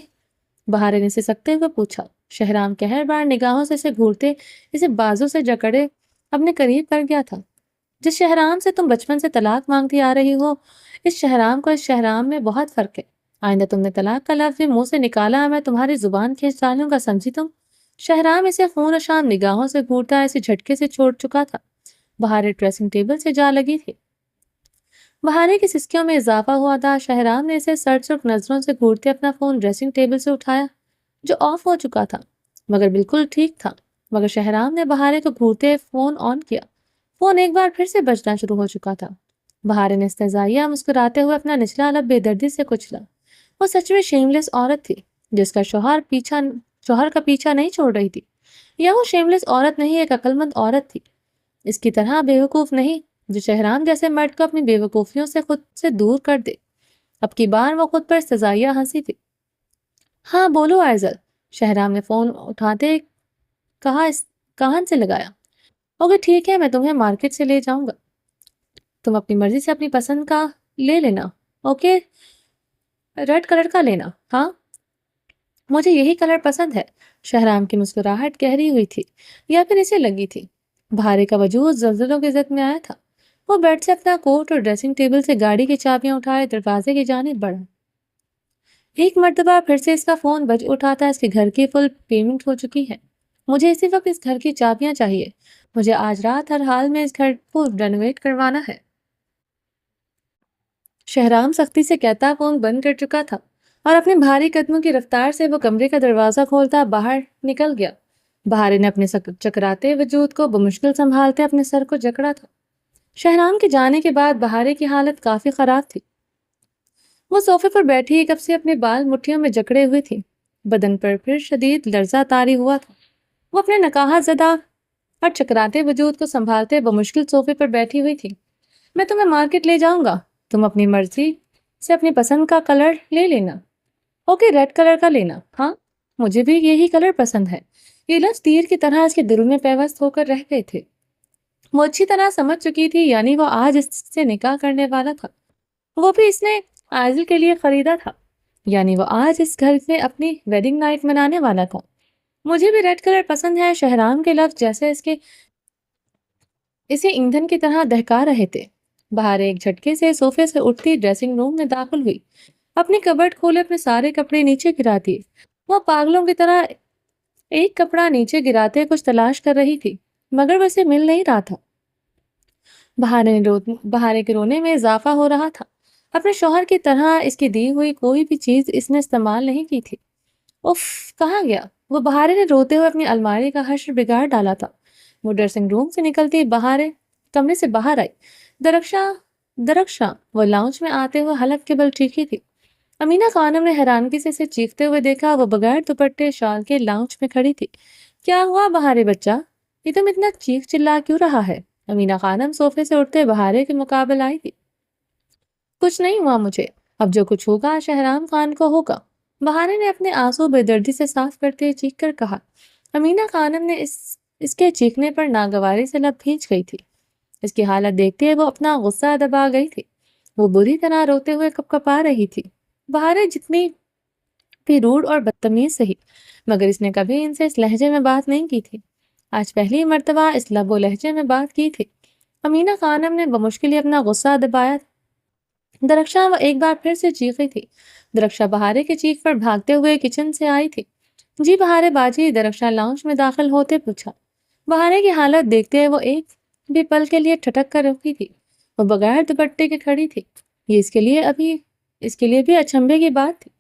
بہارے نے سسکتے ہوئے پوچھا۔ شہرام قہر بار نگاہوں سے اسے گھورتے اسے بازو سے جکڑے اپنے قریب کر گیا تھا۔ جس شہرام سے تم بچپن سے طلاق مانگتی آ رہی ہو، اس شہرام کو اس شہرام میں بہت فرق ہے۔ آئندہ تم نے طلاق کا لفظ منہ سے نکالا، میں تمہاری زبان کھینچ ڈالوں گا، سمجھی تم؟ شہرام اسے خون شام نگاہوں سے گھورتا اسے جھٹکے سے چھوڑ چکا تھا۔ بہارے ڈریسنگ ٹیبل سے جا لگی تھی۔ بہارے کی سسکیوں میں اضافہ ہوا تھا۔ شہرام نے اسے سرسرخ نظروں سے گھورتے اپنا فون ڈریسنگ ٹیبل سے اٹھایا جو آف ہو چکا تھا مگر بالکل ٹھیک تھا۔ مگر شہرام نے بہارے کو گھورتے فون آن کیا۔ فون ایک بار پھر سے بجنا شروع ہو چکا تھا۔ بہارے نے استہزائیہ مسکراتے ہوئے اپنا نچلا لب بے دردی سے کچلا۔ وہ سچ میں شیملیس عورت تھی جس کا شوہر کا پیچھا نہیں چھوڑ رہی تھی۔ یا وہ شیملیس عورت نہیں، ایک عقل مند عورت تھی، اس کی طرح بیوقوف نہیں جو شہرام جیسے مرد کو اپنی بیوقوفیوں سے خود سے دور کر دے۔ اب کی بار وہ خود پر استہزائیہ ہنسی تھی۔ ہاں بولو آئزل، شہرام نے فون اٹھاتے کہا۔ کہاں سے لگایا؟ اوکے ٹھیک ہے، میں تمہیں مارکیٹ سے لے جاؤں گا، تم اپنی مرضی سے اپنی پسند کا لے لینا۔ اوکے ریڈ کلر کا لینا۔ ہاں مجھے یہی کلر پسند ہے۔ شہرام کی مسکراہٹ گہری ہوئی تھی یا پھر اسے لگی تھی۔ بہارے کا وجود زلزلوں کے زد میں آیا تھا۔ وہ بیڈ سے اپنا کوٹ اور ڈریسنگ ٹیبل سے گاڑی کی چابیاں اٹھائے دروازے کی جانب بڑھا۔ ایک مرتبہ پھر سے اس کا فون بج اٹھا تھا۔ اس کے گھر کی فل پیمنٹ ہو چکی ہے۔ مجھے اسی وقت اس گھر کی چابیاں چاہیے۔ مجھے آج رات ہر حال میں اس گھر کو رینوویٹ کروانا ہے۔ شہرام سختی سے کہتا فون بند کر چکا تھا اور اپنے بھاری قدموں کی رفتار سے وہ کمرے کا دروازہ کھولتا باہر نکل گیا۔ بہارے نے اپنے چکراتے وجود کو بمشکل سنبھالتے اپنے سر کو جکڑا تھا۔ شہرام کے جانے کے بعد بہارے کی حالت کافی خراب تھی۔ وہ صوفے پر بیٹھی ایک کب سے اپنے بال مٹھیوں میں جکڑے ہوئے تھی۔ بدن پر پھر شدید لرزہ طاری ہوا تھا۔ وہ اپنے نقاہت زدہ اور چکراتے وجود کو سنبھالتے بمشکل صوفے پر بیٹھی ہوئی تھی۔ میں تمہیں مارکیٹ لے جاؤں گا، تم اپنی مرضی سے اپنی پسند کا کلر لے لینا۔ اوکے ریڈ کلر کا لینا۔ ہاں مجھے بھی یہی کلر پسند ہے۔ یہ لفظ تیر کی طرح اس کے دل میں پیوست ہو کر رہ گئے تھے۔ وہ اچھی طرح سمجھ چکی تھی، یعنی وہ آج اس سے نکاح کرنے والا تھا، وہ بھی اس نے آئزل کے لیے خریدا تھا، یعنی وہ آج اس گھر میں اپنی ویڈنگ نائٹ منانے والا تھا۔ مجھے بھی ریڈ کلر پسند ہے۔ شہرام کے لفظ جیسے اسے ایندھن کی طرح دہکا رہے تھے۔ باہر ایک جھٹکے سے صوفے سے اٹھتی ڈریسنگ روم میں داخل ہوئی۔ اپنی کبرڈ کھولے اپنے سارے کپڑے نیچے گرا دیے۔ وہ پاگلوں کی طرح ایک کپڑا نیچے گراتے کچھ تلاش کر رہی تھی مگر وہ اسے مل نہیں رہا تھا۔ بہارے کے رونے میں اضافہ ہو رہا تھا۔ اپنے شوہر کی طرح اس کی دی ہوئی کوئی بھی چیز اس نے استعمال نہیں کی تھی۔ اف کہاں گیا وہ؟ بہارے نے روتے ہوئے اپنی الماری کا حشر بگاڑ ڈالا تھا۔ وہ ڈریسنگ روم سے نکلتی بہارے کمرے سے باہر آئی۔ درخشاں وہ لاؤنج میں آتے ہوئے حلق کے بل چیخی تھی۔ امینہ خانم نے حیرانگی سے اسے چیختے ہوئے دیکھا۔ وہ بغیر دوپٹے شال کے لاؤنج میں کھڑی تھی۔ کیا ہوا بہارے بچہ؟ یہ تم اتنا چیخ چلا کیوں رہا ہے؟ امینہ خانم صوفے سے اٹھتے بہارے کے مقابل آئی تھی۔ کچھ نہیں ہوا مجھے، اب جو کچھ ہوگا شہرام خان کو ہوگا، بہارے نے اپنے آنسو بے دردی سے صاف کرتے چیخ کر کہا۔ امینہ خانم نے اس کے چیخنے پر ناگواری سے لب بھیج گئی تھی۔ اس کی حالت دیکھتے وہ اپنا غصہ دبا گئی تھی۔ وہ بری طرح روتے ہوئے کپکپا رہی تھی۔ بہارے جتنی بھی روڈ اور بدتمیز سہی، مگر اس نے کبھی ان سے اس لہجے میں بات نہیں کی تھی۔ آج پہلی مرتبہ اس لب و لہجے میں بات کی تھی۔ امینہ خانم نے بمشکل ہی اپنا غصہ دبایا۔ درخشاں وہ ایک بار پھر سے چیخی تھی۔ درخشاں بہارے کے چیخ پر بھاگتے ہوئے کچن سے آئی تھی۔ جی بہارے باجی، درخشاں لاؤنج میں داخل ہوتے پوچھا۔ بہارے کی حالت دیکھتے وہ ایک بھی پل کے لیے ٹھٹک کر رکی تھی۔ وہ بغیر دوپٹے کے کھڑی تھی۔ یہ اس کے لیے بھی اچنبھے کی بات تھی۔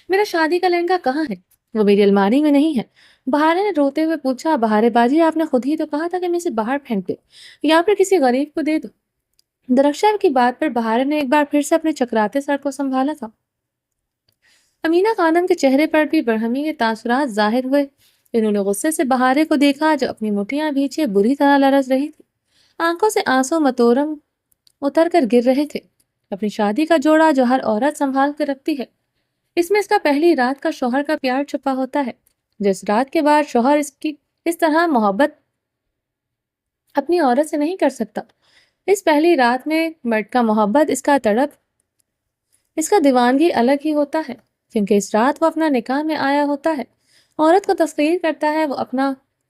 میرا شادی کا لہنگا کہاں ہے؟ وہ میری الماری میں نہیں ہے، بہارے نے روتے ہوئے پوچھا۔ بہارے باجی، آپ نے خود ہی تو کہا تھا کہ میں اسے باہر پھینک دوں یا پھر کسی غریب کو دے دوں۔ درخشاں کی بات پر بہارے نے ایک بار پھر سے اپنے چکراتے سر کو سنبھالا تھا۔ امینہ خانم کے چہرے پر بھی برہمی کے تاثرات ظاہر ہوئے۔ انہوں نے غصے سے بہارے کو دیکھا جو اپنی مٹھیاں بھیچے بری طرح لرز رہی تھی۔ آنکھوں سے آنسو متورم اتر کر گر رہے تھے۔ اپنی شادی کا جوڑا جو ہر عورت سنبھال کر رکھتی ہے، اس میں اس کا پہلی رات کا شوہر کا پیار چھپا ہوتا ہے۔ جس رات کے بعد شوہر اس طرح محبت اپنی عورت سے نہیں کر سکتا، اس پہلی رات میں مرد کا محبت، اس کا تڑپ، اس کا دیوانگی الگ ہی ہوتا ہے، کیونکہ اس رات وہ اپنا نکاح میں آیا ہوتا ہے، عورت کو تسخیر کرتا ہے، وہ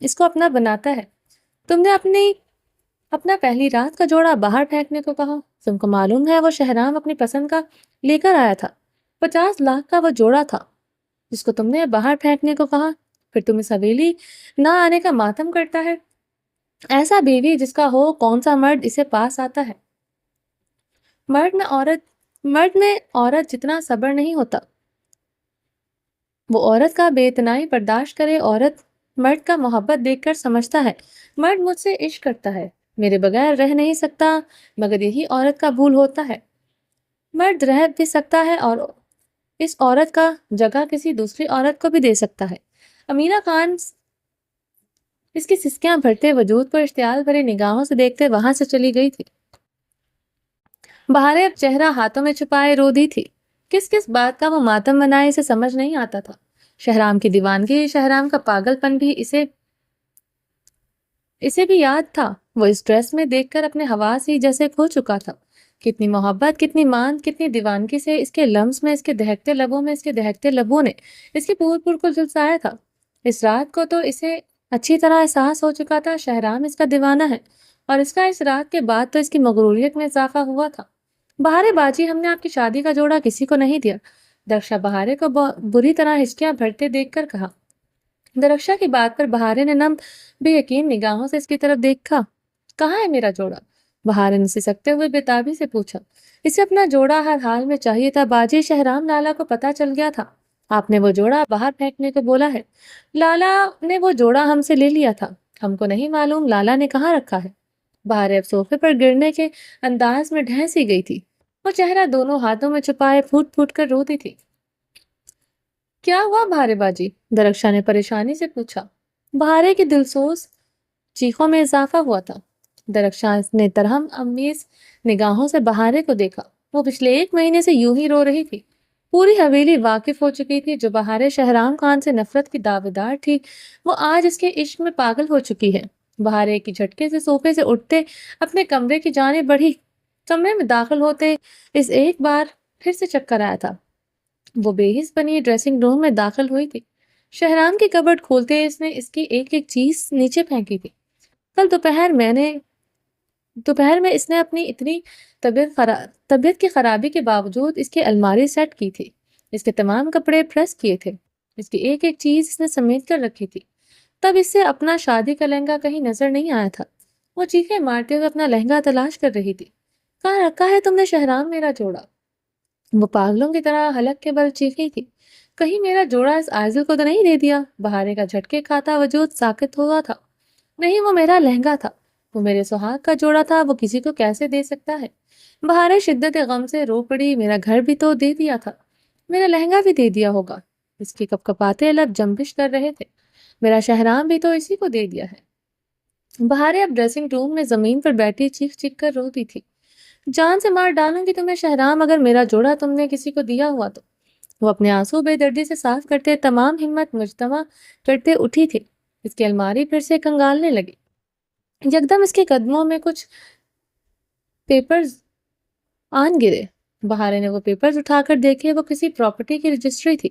اس کو اپنا بناتا ہے۔ تم نے اپنا پہلی رات کا جوڑا باہر پھینکنے کو کہا۔ تم کو معلوم ہے وہ شہرام اپنی پسند کا لے کر آیا تھا، 50 لاکھ کا وہ جوڑا تھا جس کو تم نے باہر پھینکنے کو کہا۔ پھر تم اس حویلی نہ آنے کا ماتم کرتا ہے۔ ایسا بیوی جس کا ہو، کون سا مرد اسے پاس آتا ہے؟ مرد میں عورت جتنا صبر نہیں ہوتا، وہ عورت کا بے اتنائی برداشت کرے۔ عورت مرد کا محبت دیکھ کر سمجھتا ہے مرد مجھ سے عشق کرتا ہے، میرے بغیر رہ نہیں سکتا، مگر یہی عورت کا بھول ہوتا ہے۔ مرد رہ بھی سکتا ہے اور اس عورت کا جگہ کسی دوسری عورت کو بھی دے سکتا ہے۔ امینہ خان اس کی سسکیاں بھرتے وجود کو اشتعال بھری نگاہوں سے دیکھتے وہاں سے چلی گئی تھی۔ بہارے اب چہرہ ہاتھوں میں چھپائے رو دی تھی۔ کس بات کا وہ ماتم منائے اسے سمجھ نہیں آتا تھا۔ شہرام کی دیوانگی، شہرام کا پاگل پن بھی اسے بھی یاد تھا۔ وہ اس ڈریس میں دیکھ کر اپنے حواس ہی جیسے کھو چکا تھا۔ کتنی محبت، کتنی مان، کتنی دیوانگی سے اس کے لمس میں، اس کے دہکتے لبوں نے اس کے پور کو جلسایا تھا۔ اس رات کو تو اسے اچھی طرح احساس ہو چکا تھا شہرام اس کا دیوانہ ہے، اور اس کا اس رات کے بعد تو اس کی مغروریت میں اضافہ ہوا تھا۔ بہارے باجی، ہم نے آپ کی شادی کا جوڑا کسی کو نہیں دیا، درخشاں بہارے کو بری طرح ہچکیاں بھرتے دیکھ کر کہا۔ درخشاں کی بات پر بہارے نے نم بے یقین نگاہوں سے اس کی طرف دیکھا۔ کہاں ہے میرا جوڑا؟ بہارے نے سسکتے ہوئے بےتابی سے پوچھا۔ اسے اپنا جوڑا ہر حال میں چاہیے تھا باجی، شہرام لالا کو پتہ چل گیا تھا، آپ نے وہ جوڑا باہر پھینکنے کو بولا ہے۔ لالا نے وہ جوڑا ہم سے لے لیا تھا، ہم کو نہیں معلوم لالا نے کہاں رکھا ہے۔ بہارے اب صوفے پر گرنے کے انداز میں ڈھہ سی گئی تھی۔ وہ چہرہ دونوں ہاتھوں میں چھپائے پھوٹ پھوٹ کر روتی تھی۔ کیا ہوا بہارے باجی؟ درخشاں نے پریشانی سے پوچھا۔ بہارے کی دلسوز چیخوں میں اضافہ ہوا تھا۔ درخشاں نے ترہم امیز نگاہوں سے بہارے کو دیکھا۔ وہ پچھلے 1 مہینے سے یوں ہی رو رہی تھی۔ پوری حویلی واقف ہو چکی تھی جو بہارے شہرام خان سے نفرت کی دعویدار تھی، وہ آج اس کے عشق میں پاگل ہو چکی ہے۔ بہارے کی جھٹکے سے صوفے سے اٹھتے اپنے کمرے کی جانب بڑھی۔ کمرے میں داخل ہوتے اس ایک بار پھر سے چکر آیا تھا۔ وہ بے حس بنی ڈریسنگ روم میں داخل ہوئی تھی۔ شہرام کی کبرٹ کھولتے اس نے اس کی ایک چیز نیچے پھینکی تھی۔ کل دوپہر میں اس نے اپنی اتنی طبیعت کی خرابی کے باوجود اس کی الماری سیٹ کی تھی، اس کے تمام کپڑے پریس کیے تھے، اس کی ایک چیز اس نے سمیٹ کر رکھی تھی۔ تب اس سے اپنا شادی کا لہنگا کہیں نظر نہیں آیا تھا۔ وہ چیخیں مارتے ہوئے اپنا لہنگا تلاش کر رہی تھی۔ کہاں رکھا ہے تم نے شہرام میرا جوڑا؟ وہ پاگلوں کی طرح حلق کے بل چیخی تھی۔ کہیں میرا جوڑا اس عائزل کو تو نہیں دے دیا؟ بہارے کا جھٹکے کھاتا وجود ساکت ہوا تھا۔ نہیں، وہ میرا لہنگا تھا، وہ میرے سہاگ کا جوڑا تھا، وہ کسی کو کیسے دے سکتا ہے؟ بہارے شدت غم سے رو پڑی۔ میرا گھر بھی تو دے دیا تھا، میرا لہنگا بھی دے دیا ہوگا۔ اس کے کپکپاتے لب جنبش کر رہے تھے۔ میرا شہرام بھی تو اسی کو دے دیا ہے۔ بہارے اب ڈریسنگ روم میں زمین پر بیٹھی چیخ چیخ کر روتی تھی۔ جان سے مار ڈالوں گی تمہیں شہرام، اگر میرا جوڑا تم نے کسی کو دیا ہوا تو۔ وہ اپنے آنسو بے دردی سے صاف کرتے تمام ہمت مجتمع کرتے اٹھی تھی۔ اس کی الماری پھر سے کنگالنے لگی۔ یکدم اس کے قدموں میں کچھ پیپرز آن گرے۔ بہارے نے وہ پیپرز اٹھا کر دیکھے، وہ کسی پراپرٹی کی رجسٹری تھی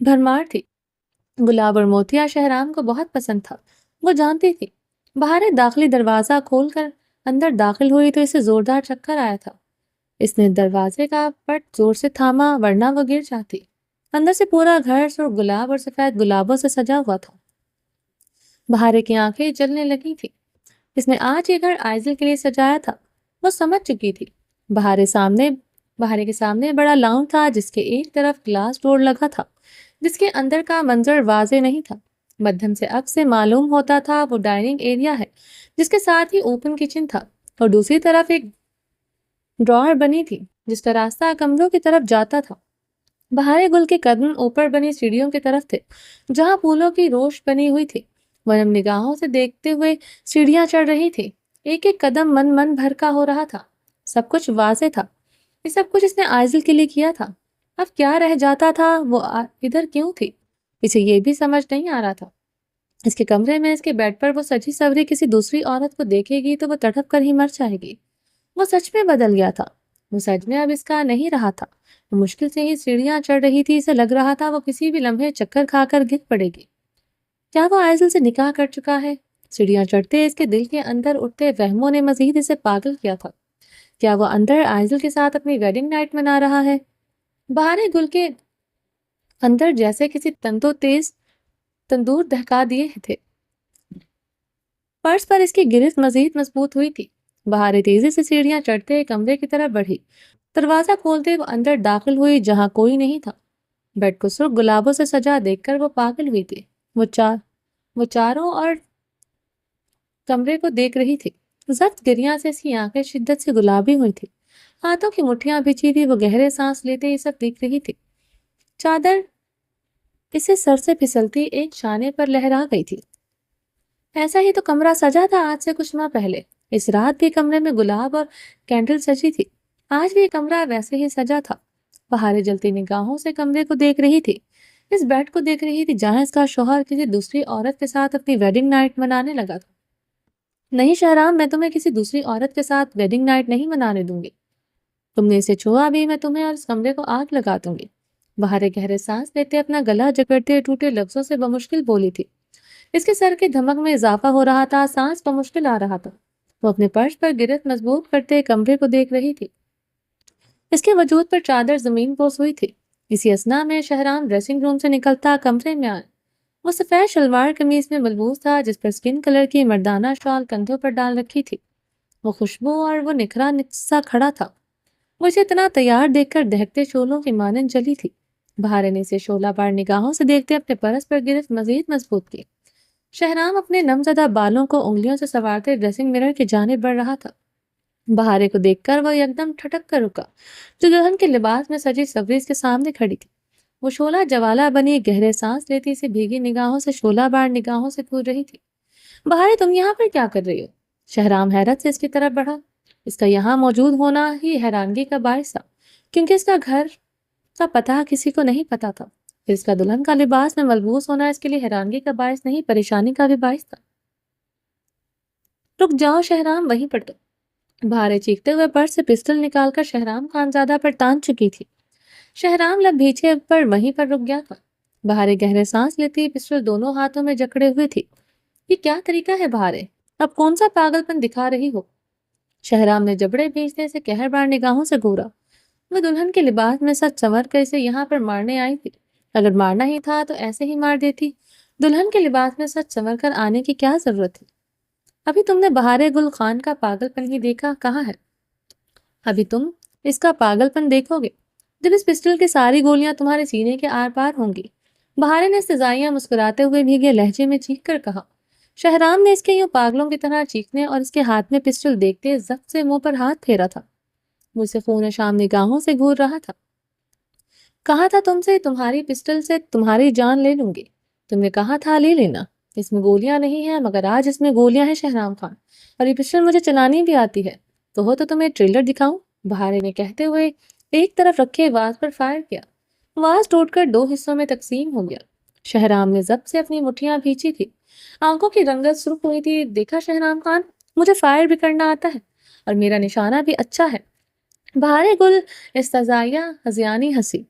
بھرمار تھی۔ گلاب اور موتیا شہرام کو بہت پسند تھا۔ وہ جانتی تھی بہاریں داخلی دروازہ کھول کر اندر داخل ہوئی تو اسے زوردار چکر آیا تھا۔ اس نے دروازے کا پٹ زور سے تھاما ورنہ وہ گر جاتی۔ اندر سے پورا گھر سرخ گلاب اور سفید گلابوں سے سجا ہوا تھا۔ بہارے کی آنکھیں جلنے لگی تھی۔ اس نے آج یہ گھر آئزل کے لیے سجایا تھا۔ وہ سمجھ چکی تھی۔ بہارے کے سامنے بڑا لاؤن تھا جس کے ایک طرف گلاس ڈور لگا تھا جس کے اندر کا منظر واضح نہیں تھا۔ مدھم سے عکس سے معلوم ہوتا تھا وہ ڈائننگ ایریا ہے جس کے ساتھ ہی اوپن کچن تھا اور دوسری طرف ایک ڈرار بنی تھی جس کا راستہ کمروں کی طرف جاتا تھا۔ بہارے گل کے قدم اوپر بنی سیڑھیوں کی طرف تھے جہاں پھولوں کی روش بنی ہوئی تھی۔ ونم نگاہوں سے دیکھتے ہوئے سیڑھیاں چڑھ رہی تھی۔ ایک ایک قدم من بھر کا ہو رہا تھا۔ سب کچھ واضح تھا۔ یہ سب کچھ اس نے آئزل کے لیے کیا تھا۔ اب کیا رہ جاتا تھا؟ وہ ادھر کیوں تھی؟ اسے یہ بھی سمجھ نہیں آ رہا تھا۔ اس کے کمرے میں اس کے بیڈ پر وہ سجی سوری کسی دوسری عورت کو دیکھے گی تو وہ تڑپ کر ہی مر جائے گی۔ وہ سچ میں بدل گیا تھا۔ وہ سچ میں اب اس کا نہیں رہا تھا۔ وہ مشکل سے ہی سیڑھیاں چڑھ رہی تھی۔ اسے لگ رہا تھا وہ کسی بھی لمحے چکر کھا کر گر پڑے گی۔ کیا وہ آئزل سے نکاح کر چکا ہے؟ سیڑھیاں چڑھتے اس کے دل کے اندر اٹھتے وہموں نے مزید اسے پاگل کیا تھا۔ کیا وہ اندر آئزل کے ساتھ اپنی ویڈنگ نائٹ منا رہا ہے؟ بہارے گل کے اندر جیسے کسی تیز تندور دہکا دیے تھے۔ فرش پر اس کی گرفت مزید مضبوط ہوئی تھی۔ بہارے تیزی سے سیڑھیاں چڑھتے کمرے کی طرف بڑھی۔ دروازہ کھولتے وہ اندر داخل ہوئی جہاں کوئی نہیں تھا۔ بیڈ کو سرخ گلابوں سے سجا دیکھ کر وہ پاگل ہوئی تھی۔ وہ چاروں اور کمرے کو دیکھ رہی تھی۔ زخت گریاں سے اس کی آنکھیں شدت سے گلابی ہوئی تھی۔ ہاتھوں کی مٹھیاں بچھی تھی۔ وہ گہرے سانس لیتے یہ سب دیکھ رہی تھی۔ چادر اسے سر سے پھسلتی ایک شانے پر لہرا گئی تھی۔ ایسا ہی تو کمرہ سجا تھا آج سے کچھ ماہ پہلے۔ اس رات بھی کمرے میں گلاب اور کینڈل سجی تھی۔ آج بھی کمرہ ویسے ہی سجا تھا۔ بہارے جلتی نگاہوں سے کمرے کو دیکھ رہی تھی۔ اس بیڈ کو دیکھ رہی تھی جہاں اس کا شوہر کسی دوسری عورت کے ساتھ اپنی ویڈنگ نائٹ منانے لگا تھا۔ نہیں شہرام، میں تمہیں کسی دوسری عورت کے ساتھ ویڈنگ نائٹ نہیں منانے دوں گی۔ تم نے اسے چھوا بھی، میں تمہیں اور اس کمرے کو آگ لگا دوں گی۔ بہارے گہرے سانس لیتے اپنا گلا جکڑتے ٹوٹے لفظوں سے بمشکل بولی تھی۔ اس کے سر کے دھمک میں اضافہ ہو رہا تھا۔ سانس بمشکل آ رہا تھا۔ وہ اپنے فرش پر گرفت مضبوط کرتے کمرے کو دیکھ رہی تھی۔ اس کے وجود پر چادر زمین بوس ہوئی تھی۔ اسی اثنا میں شہرام ڈریسنگ روم سے نکلتا کمرے میں آیا۔ وہ سفید شلوار قمیض میں ملبوس تھا جس پر اسکن کلر کی مردانہ شال کندھوں پر ڈال رکھی تھی۔ وہ خوشبو اور وہ نکھرا سا کھڑا تھا۔ وہ اسے اتنا تیار دیکھ کر دہکتے شعلوں کی مانند جلی تھی۔ بہارے نے اسے شعلہ بار نگاہوں سے دیکھتے اپنے پرس پر گرفت مزید مضبوط کی۔ شہرام اپنے نمزدہ بالوں کو انگلیوں سے سنوارتے ڈریسنگ مرر کی جانب بڑھ رہا تھا۔ بہارے کو دیکھ کر وہ یکدم ٹھٹک کر رکا جو دلہن کے لباس میں سجی سوری اس کے سامنے کھڑی تھی۔ وہ شعلہ جوالا بنی گہرے سانس لیتی اسے بھیگی نگاہوں سے شعلہ بار نگاہوں سے گھور رہی تھی۔ بہارے، تم یہاں پر کیا کر رہی ہو؟ شہرام حیرت سے اس کی طرف بڑھا۔ اس کا یہاں موجود ہونا ہی حیرانگی کا باعث تھا کیونکہ اس کا گھر کا پتہ کسی کو نہیں پتا تھا۔ پھر اس کا دلہن کا لباس میں ملبوس ہونا اس کے لیے حیرانگی کا باعث نہیں، پریشانی کا بھی باعث تھا۔ رک جاؤ شہرام، وہیں پر تو۔ بہارے چیختے ہوئے پرس سے پسٹل نکال کر شہرام خانزادہ پر تان چکی تھی۔ شہرام لب بھیچے پر وہیں پر رک گیا تھا۔ بہارے گہرے سانس لیتی پسٹل دونوں ہاتھوں میں جکڑے ہوئے تھی۔ یہ کیا طریقہ ہے بہارے؟ اب کون سا پاگل پن دکھا رہی ہو؟ شہرام نے جبڑے بھیجتے سے قہر بار نگاہوں سے گھورا۔ وہ دلہن کے لباس میں سچ سنور کر اسے یہاں پر مارنے آئی تھی۔ اگر مارنا ہی تھا تو ایسے ہی مار دیتی۔ دلہن کے لباس میں سچ سنور کر آنے کی کیا ضرورت تھی؟ ابھی تم نے بہارے گل خان کا پاگل پن ہی دیکھا، کہاں ہے؟ ابھی تم اس کا پاگل پن دیکھو گے جب اس پسٹل کی ساری گولیاں تمہارے سینے کے آر پار ہوں گی۔ بہارے نے استضائیہ مسکراتے ہوئے بھیگے لہجے میں چیخ کر کہا۔ شہرام نے اس کے یوں پاگلوں کی طرح چیخنے اور اس کے ہاتھ میں پسٹل دیکھتے ضبط سے منہ پر ہاتھ پھیرا تھا۔ وہ اسے خون شام نگاہوں سے گھور رہا تھا۔ کہا تھا تم سے تمہاری پسٹل سے تمہاری جان لے لوں گی۔ تم نے کہا تھا لے لینا۔ اس میں گولیاں نہیں ہیں مگر آج اس میں گولیاں ہیں شہرام خان، اور یہ پسٹل مجھے چلانی بھی آتی ہے۔ تو تمہیں ٹریلر دکھاؤں؟ بہارے نے کہتے ہوئے ایک طرف رکھے واز پر فائر کیا۔ واز ٹوٹ کر دو حصوں میں تقسیم ہو گیا۔ شہرام نے ضبط سے اپنی مٹھیاں بھینچی تھی۔ آنکھوں کی رنگت سرخ ہوئی تھی۔ دیکھا شہرام خان، مجھے فائر بھی کرنا آتا ہے اور میرا نشانہ بھی اچھا ہے۔ بہارے گل استضائیہ ہذیانی ہنسی۔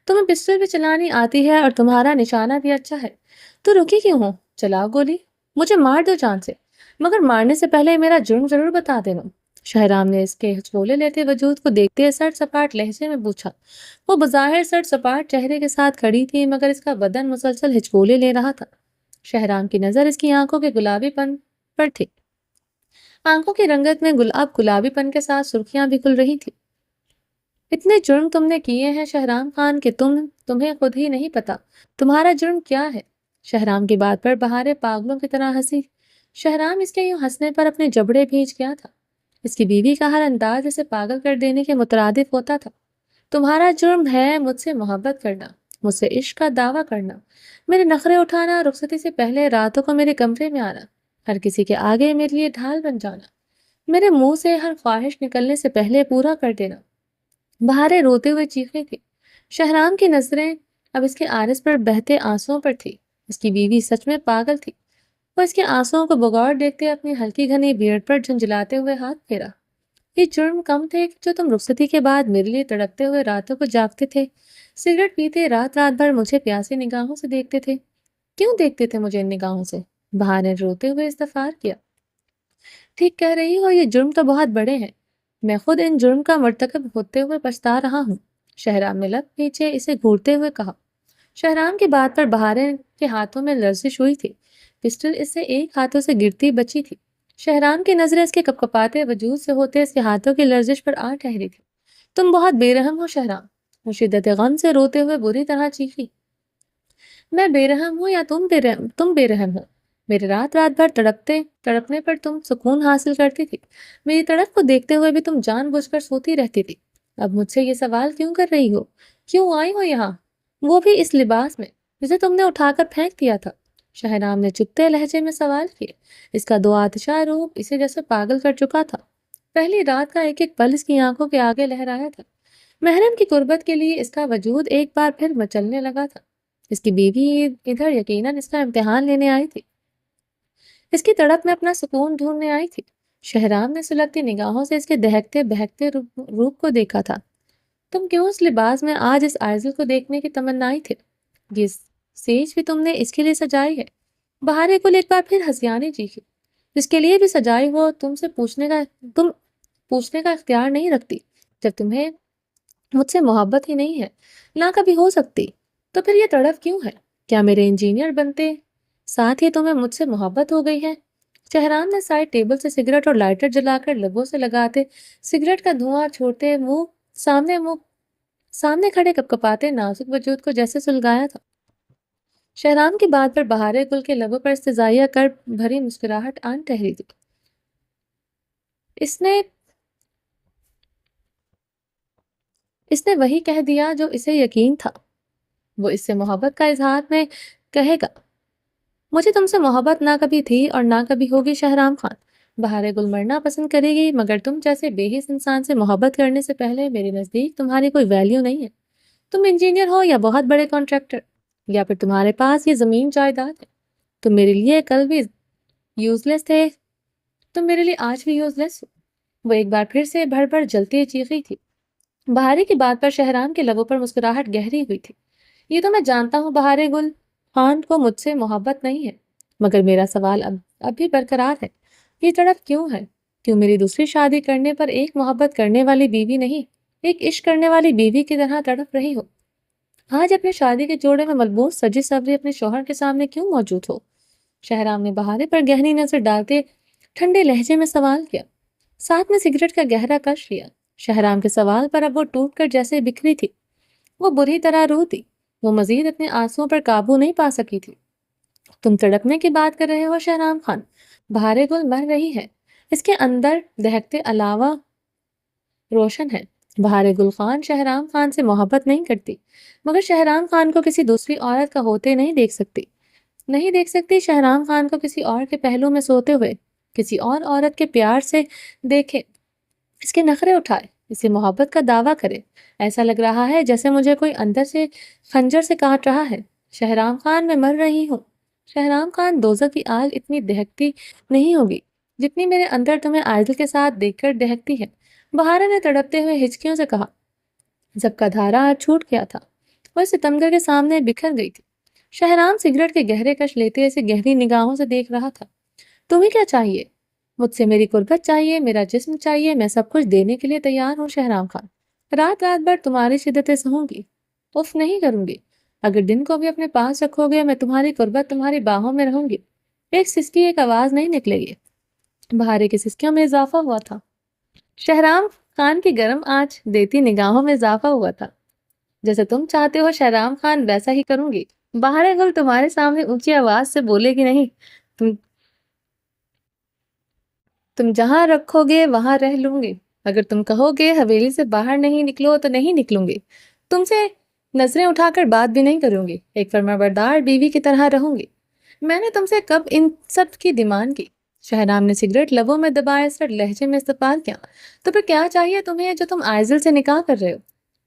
تمہیں پسٹل بھی چلانی آتی ہے اور تمہارا نشانہ بھی اچھا ہے، تو رکی کیوں ہو؟ چلاؤ گولی، مجھے مار دو جان سے، مگر مارنے سے پہلے میرا جرم ضرور بتا دینا۔ شہرام نے اس کے ہچکولے لیتے وجود کو دیکھتے سر سپاٹ لہجے میں پوچھا۔ وہ بظاہر سر سپاٹ چہرے کے ساتھ کھڑی تھی، مگر اس کا بدن مسلسل ہچکولے لے رہا تھا۔ شہرام کی نظر اس کی آنکھوں کے گلابی پن پر تھی۔ آنکھوں کی رنگت میں اب گلابی پن کے ساتھ سرخیاں بھی کھل رہی تھی۔ اتنے جرم تم نے کیے ہیں شہرام خان کہ تمہیں خود ہی نہیں پتا تمہارا جرم کیا ہے۔ شہرام کی بات پر بہاریں پاگلوں کی طرح ہنسی۔ شہرام اس کے یوں ہنسنے پر اپنے جبڑے بھیج گیا تھا۔ اس کی بیوی کا ہر انداز اسے پاگل کر دینے کے مترادف ہوتا تھا۔ تمہارا جرم ہے مجھ سے محبت کرنا، مجھ سے عشق کا دعویٰ کرنا، میرے نخرے اٹھانا، رخصتی سے پہلے راتوں کو میرے کمرے میں آنا، ہر کسی کے آگے میرے لیے ڈھال بن جانا، میرے منہ سے ہر خواہش نکلنے سے پہلے پورا کر دینا۔ بہاریں روتے ہوئے چیخیں تھی۔ شہرام کی نظریں اب اس کے عارض پر بہتے آنسوؤں پر تھی۔ اس کی بیوی سچ میں پاگل تھی۔ وہ اس کے آنسوؤں کو بغور دیکھتے اپنی ہلکی گھنی بیئرڈ پر جھنجھلاتے ہوئے ہاتھ پھیرا۔ یہ جرم کم تھے جو تم رخصتی کے بعد میرے لیے تڑپتے ہوئے راتوں کو جاگتے تھے، سگریٹ پیتے رات رات بھر مجھے پیاسی نگاہوں سے دیکھتے تھے۔ کیوں دیکھتے تھے مجھے ان نگاہوں سے؟ بہار نے روتے ہوئے استغفار کیا۔ ٹھیک کہہ رہی ہو، یہ جرم تو بہت بڑے ہیں، میں خود ان جرم کا مرتکب ہوتے ہوئے پچھتا رہا ہوں۔ شہرام نے لب پیچھے اسے گھورتے ہوئے کہا۔ شہرام کی بات پر بہاریں کے ہاتھوں میں لرزش ہوئی تھی۔ پسٹل اس سے ایک ہاتھوں سے گرتی بچی تھی۔ شہرام کی نظریں اس کے کپکپاتے وجود سے ہوتے اس کے ہاتھوں کی لرزش پر آ ٹھہری تھی۔ تم بہت بے رحم ہو شہرام، وہ شدت غم سے روتے ہوئے بری طرح چیخی۔ میں بے رحم ہوں یا تم بے رحم ہو؟ میرے رات رات بھر تڑپنے پر تم سکون حاصل کرتی تھی، میری تڑپ کو دیکھتے ہوئے بھی تم جان بوجھ کر سوتی رہتی تھی۔ اب مجھ سے یہ سوال کیوں کر رہی ہو؟ کیوں آئی ہو یہاں، وہ بھی اس لباس میں جسے تم نے اٹھا کر پھینک دیا تھا؟ شہرام نے چپتے لہجے میں سوال کیے۔ اس کا دو آتشا روپ اسے جیسے پاگل کر چکا تھا۔ پہلی رات کا ایک ایک پل اس کی آنکھوں کے آگے لہرایا تھا۔ محرم کی قربت کے لیے اس کا وجود ایک بار پھر مچلنے لگا تھا۔ اس کی بیوی ادھر یقیناً اس کا امتحان لینے آئی تھی، اس کی تڑپ میں اپنا سکون ڈھونڈنے آئی تھی۔ شہرام نے سلگتی نگاہوں سے اس کے دہکتے بہکتے روپ کو دیکھا تھا۔ تم کیوں اس لباس میں آج اس عائزل کو دیکھنے کی تمنائی تھے؟ یہ سیج بھی تم نے اس کے لیے سجائی ہے؟ بہاریں کل ایک بار پھر ہنسیانے چیخی۔ جس کے لیے بھی سجائی ہو تم پوچھنے کا اختیار نہیں رکھتی۔ جب تمہیں مجھ سے محبت ہی نہیں ہے، نہ کبھی ہو سکتی، تو پھر یہ تڑپ کیوں ہے؟ کیا میرے انجینئر بنتے ساتھ ہی تمہیں مجھ سے محبت ہو گئی ہے؟ شہرام نے سائڈ ٹیبل سے سگریٹ اور لائٹر جلا کر لبوں سے لگاتے سگریٹ کا دھواں چھوڑتے منہ سامنے کھڑے کپکپاتے نازک وجود کو جیسے سلگایا تھا۔ شہرام کی بات پر بہاریں گل کے لبوں پر استزائیہ کر بھری مسکراہٹ آن ٹہری تھی۔ اس نے وہی کہہ دیا جو اسے یقین تھا، وہ اس سے محبت کا اظہار میں کہے گا۔ مجھے تم سے محبت نہ کبھی تھی اور نہ کبھی ہوگی شہرام خان۔ بہاریں گل مرنا پسند کرے گی، مگر تم جیسے بے حس انسان سے محبت کرنے سے پہلے میرے نزدیک تمہاری کوئی ویلیو نہیں ہے۔ تم انجینئر ہو یا بہت بڑے کانٹریکٹر، یا پھر تمہارے پاس یہ زمین جائیداد ہے، تم میرے لیے کل بھی یوز لیس تھے، تم میرے لیے آج بھی یوز لیس ہو۔ وہ ایک بار پھر سے بھر بھر جلتی چیخی تھی۔ بہاریں کی بات پر شہرام کے لبوں پر مسکراہٹ گہری ہوئی تھی۔ یہ تو میں جانتا ہوں بہاریں گل خان کو مجھ سے محبت نہیں ہے، مگر میرا سوال اب بھی برقرار ہے۔ یہ تڑپ کیوں ہے؟ کیوں میری دوسری شادی کرنے پر ایک محبت کرنے والی بیوی نہیں، ایک عشق کرنے والی بیوی کی طرح تڑپ رہی ہو؟ آج اپنی شادی کے جوڑے میں ملبوس سجی سوری اپنے شوہر کے سامنے کیوں موجود ہو؟ شہرام نے بہاریں پر گہری نظر ڈالتے ٹھنڈے لہجے میں سوال کیا، ساتھ میں سگریٹ کا گہرا کش لیا۔ شہرام کے سوال پر اب وہ ٹوٹ کر جیسے بکھری تھی۔ وہ بری طرح روتی، وہ مزید اپنے آنسوؤں پر قابو نہیں پا سکی تھی۔ تم تڑپنے کی بات کر رہے ہو شہرام خان؟ بہاریں گل مر رہی ہے، اس کے اندر دہکتے علاوہ روشن ہے۔ بہاریں گل خان شہرام خان سے محبت نہیں کرتی، مگر شہرام خان کو کسی دوسری عورت کا ہوتے نہیں دیکھ سکتی شہرام خان کو کسی اور کے پہلو میں سوتے ہوئے، کسی اور عورت کے پیار سے دیکھے، اس کے نخرے اٹھائے، اسے محبت کا دعویٰ کرے۔ ایسا لگ رہا ہے جیسے مجھے کوئی اندر سے خنجر سے کاٹ رہا ہے۔ شہرام خان میں مر رہی ہوں۔ شہرام خان دوزخ کی آگ اتنی دہکتی نہیں ہوگی جتنی میرے اندر تمہیں عائزل کے ساتھ دیکھ کر دہکتی ہے۔ بہاریں نے تڑپتے ہوئے ہچکیوں سے کہا۔ جب کا دھارا چھوٹ گیا تھا، وہ ستمگر کے سامنے بکھر گئی تھی۔ شہرام سگریٹ کے گہرے کش لیتے اسے گہری نگاہوں سے دیکھ رہا تھا۔ تمہیں کیا چاہیے؟ مجھ سے میری قربت چاہیے، میرا جسم چاہیے، میں سب کچھ دینے کے لیے تیار ہوں شہرام خان۔ رات رات بھر تمہاری شدتیں سہوں گی، اف نہیں کروں گی۔ اگر دن کو بھی اپنے پاس رکھو گے، میں تمہاری قربت تمہاری باہوں میں رہوں گی۔ ایک سسکی، ایک آواز نہیں نکلے گی۔ بہارے کی سسکیوں میں اضافہ ہوا تھا۔ شہرام خان کی گرم آنچ دیتی نگاہوں میں اضافہ ہوا تھا۔ جیسے تم چاہتے ہو شہرام خان ویسا ہی کروں گی۔ بہارے گل تمہارے سامنے اونچی آواز سے بولے گی نہیں، تم جہاں رکھو گے وہاں رہ لوں گی۔ اگر تم کہو گے حویلی سے باہر نہیں نکلو تو نہیں نکلوں گی۔ تم سے نظریں اٹھا کر بات بھی نہیں کروں گی، ایک فرمانبردار بیوی کی طرح رہوں گی۔ میں نے تم سے کب ان سب کی ڈیمانڈ کی؟ شہرام نے سگریٹ لبوں میں دبائے سر لہجے میں استقبال کیا۔ تو پھر کیا چاہیے تمہیں جو تم آئزل سے نکاح کر رہے ہو؟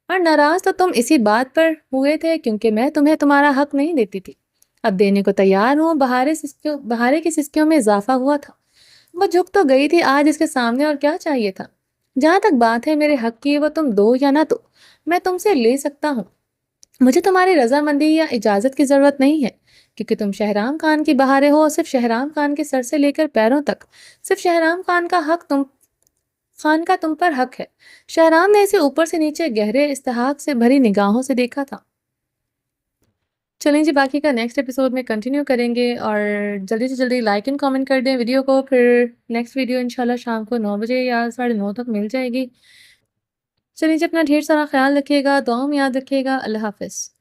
اور ناراض تو تم اسی بات پر ہوئے تھے کیونکہ میں تمہیں تمہارا حق نہیں دیتی تھی۔ اب دینے کو تیار ہوں۔ بہارے کی سسکیوں میں اضافہ ہوا تھا۔ وہ جھک تو گئی تھی آج اس کے سامنے، اور کیا چاہیے تھا؟ جہاں تک بات ہے میرے حق کی، وہ تم دو یا نہ دو، میں تم سے لے سکتا ہوں۔ مجھے تمہاری رضامندی یا اجازت کی ضرورت نہیں ہے، کیونکہ تم شہرام خان کی بہارے ہو، اور صرف شہرام خان کے سر سے لے کر پیروں تک صرف شہرام خان کا تم پر حق ہے۔ شہرام نے اسے اوپر سے نیچے گہرے استحقاق سے بھری نگاہوں سے دیکھا تھا۔ چلیں جی، باقی کا نیکسٹ ایپیسوڈ میں کنٹینیو کریں گے، اور جلدی سے جلدی لائک اینڈ کامنٹ کر دیں ویڈیو کو۔ پھر نیکسٹ ویڈیو انشاءاللہ شام کو 9 بجے یا 9:30 تک مل جائے گی۔ چلیں جی، اپنا ڈھیر سارا خیال رکھیے گا، دعاؤں میں یاد رکھیے گا۔ اللہ حافظ۔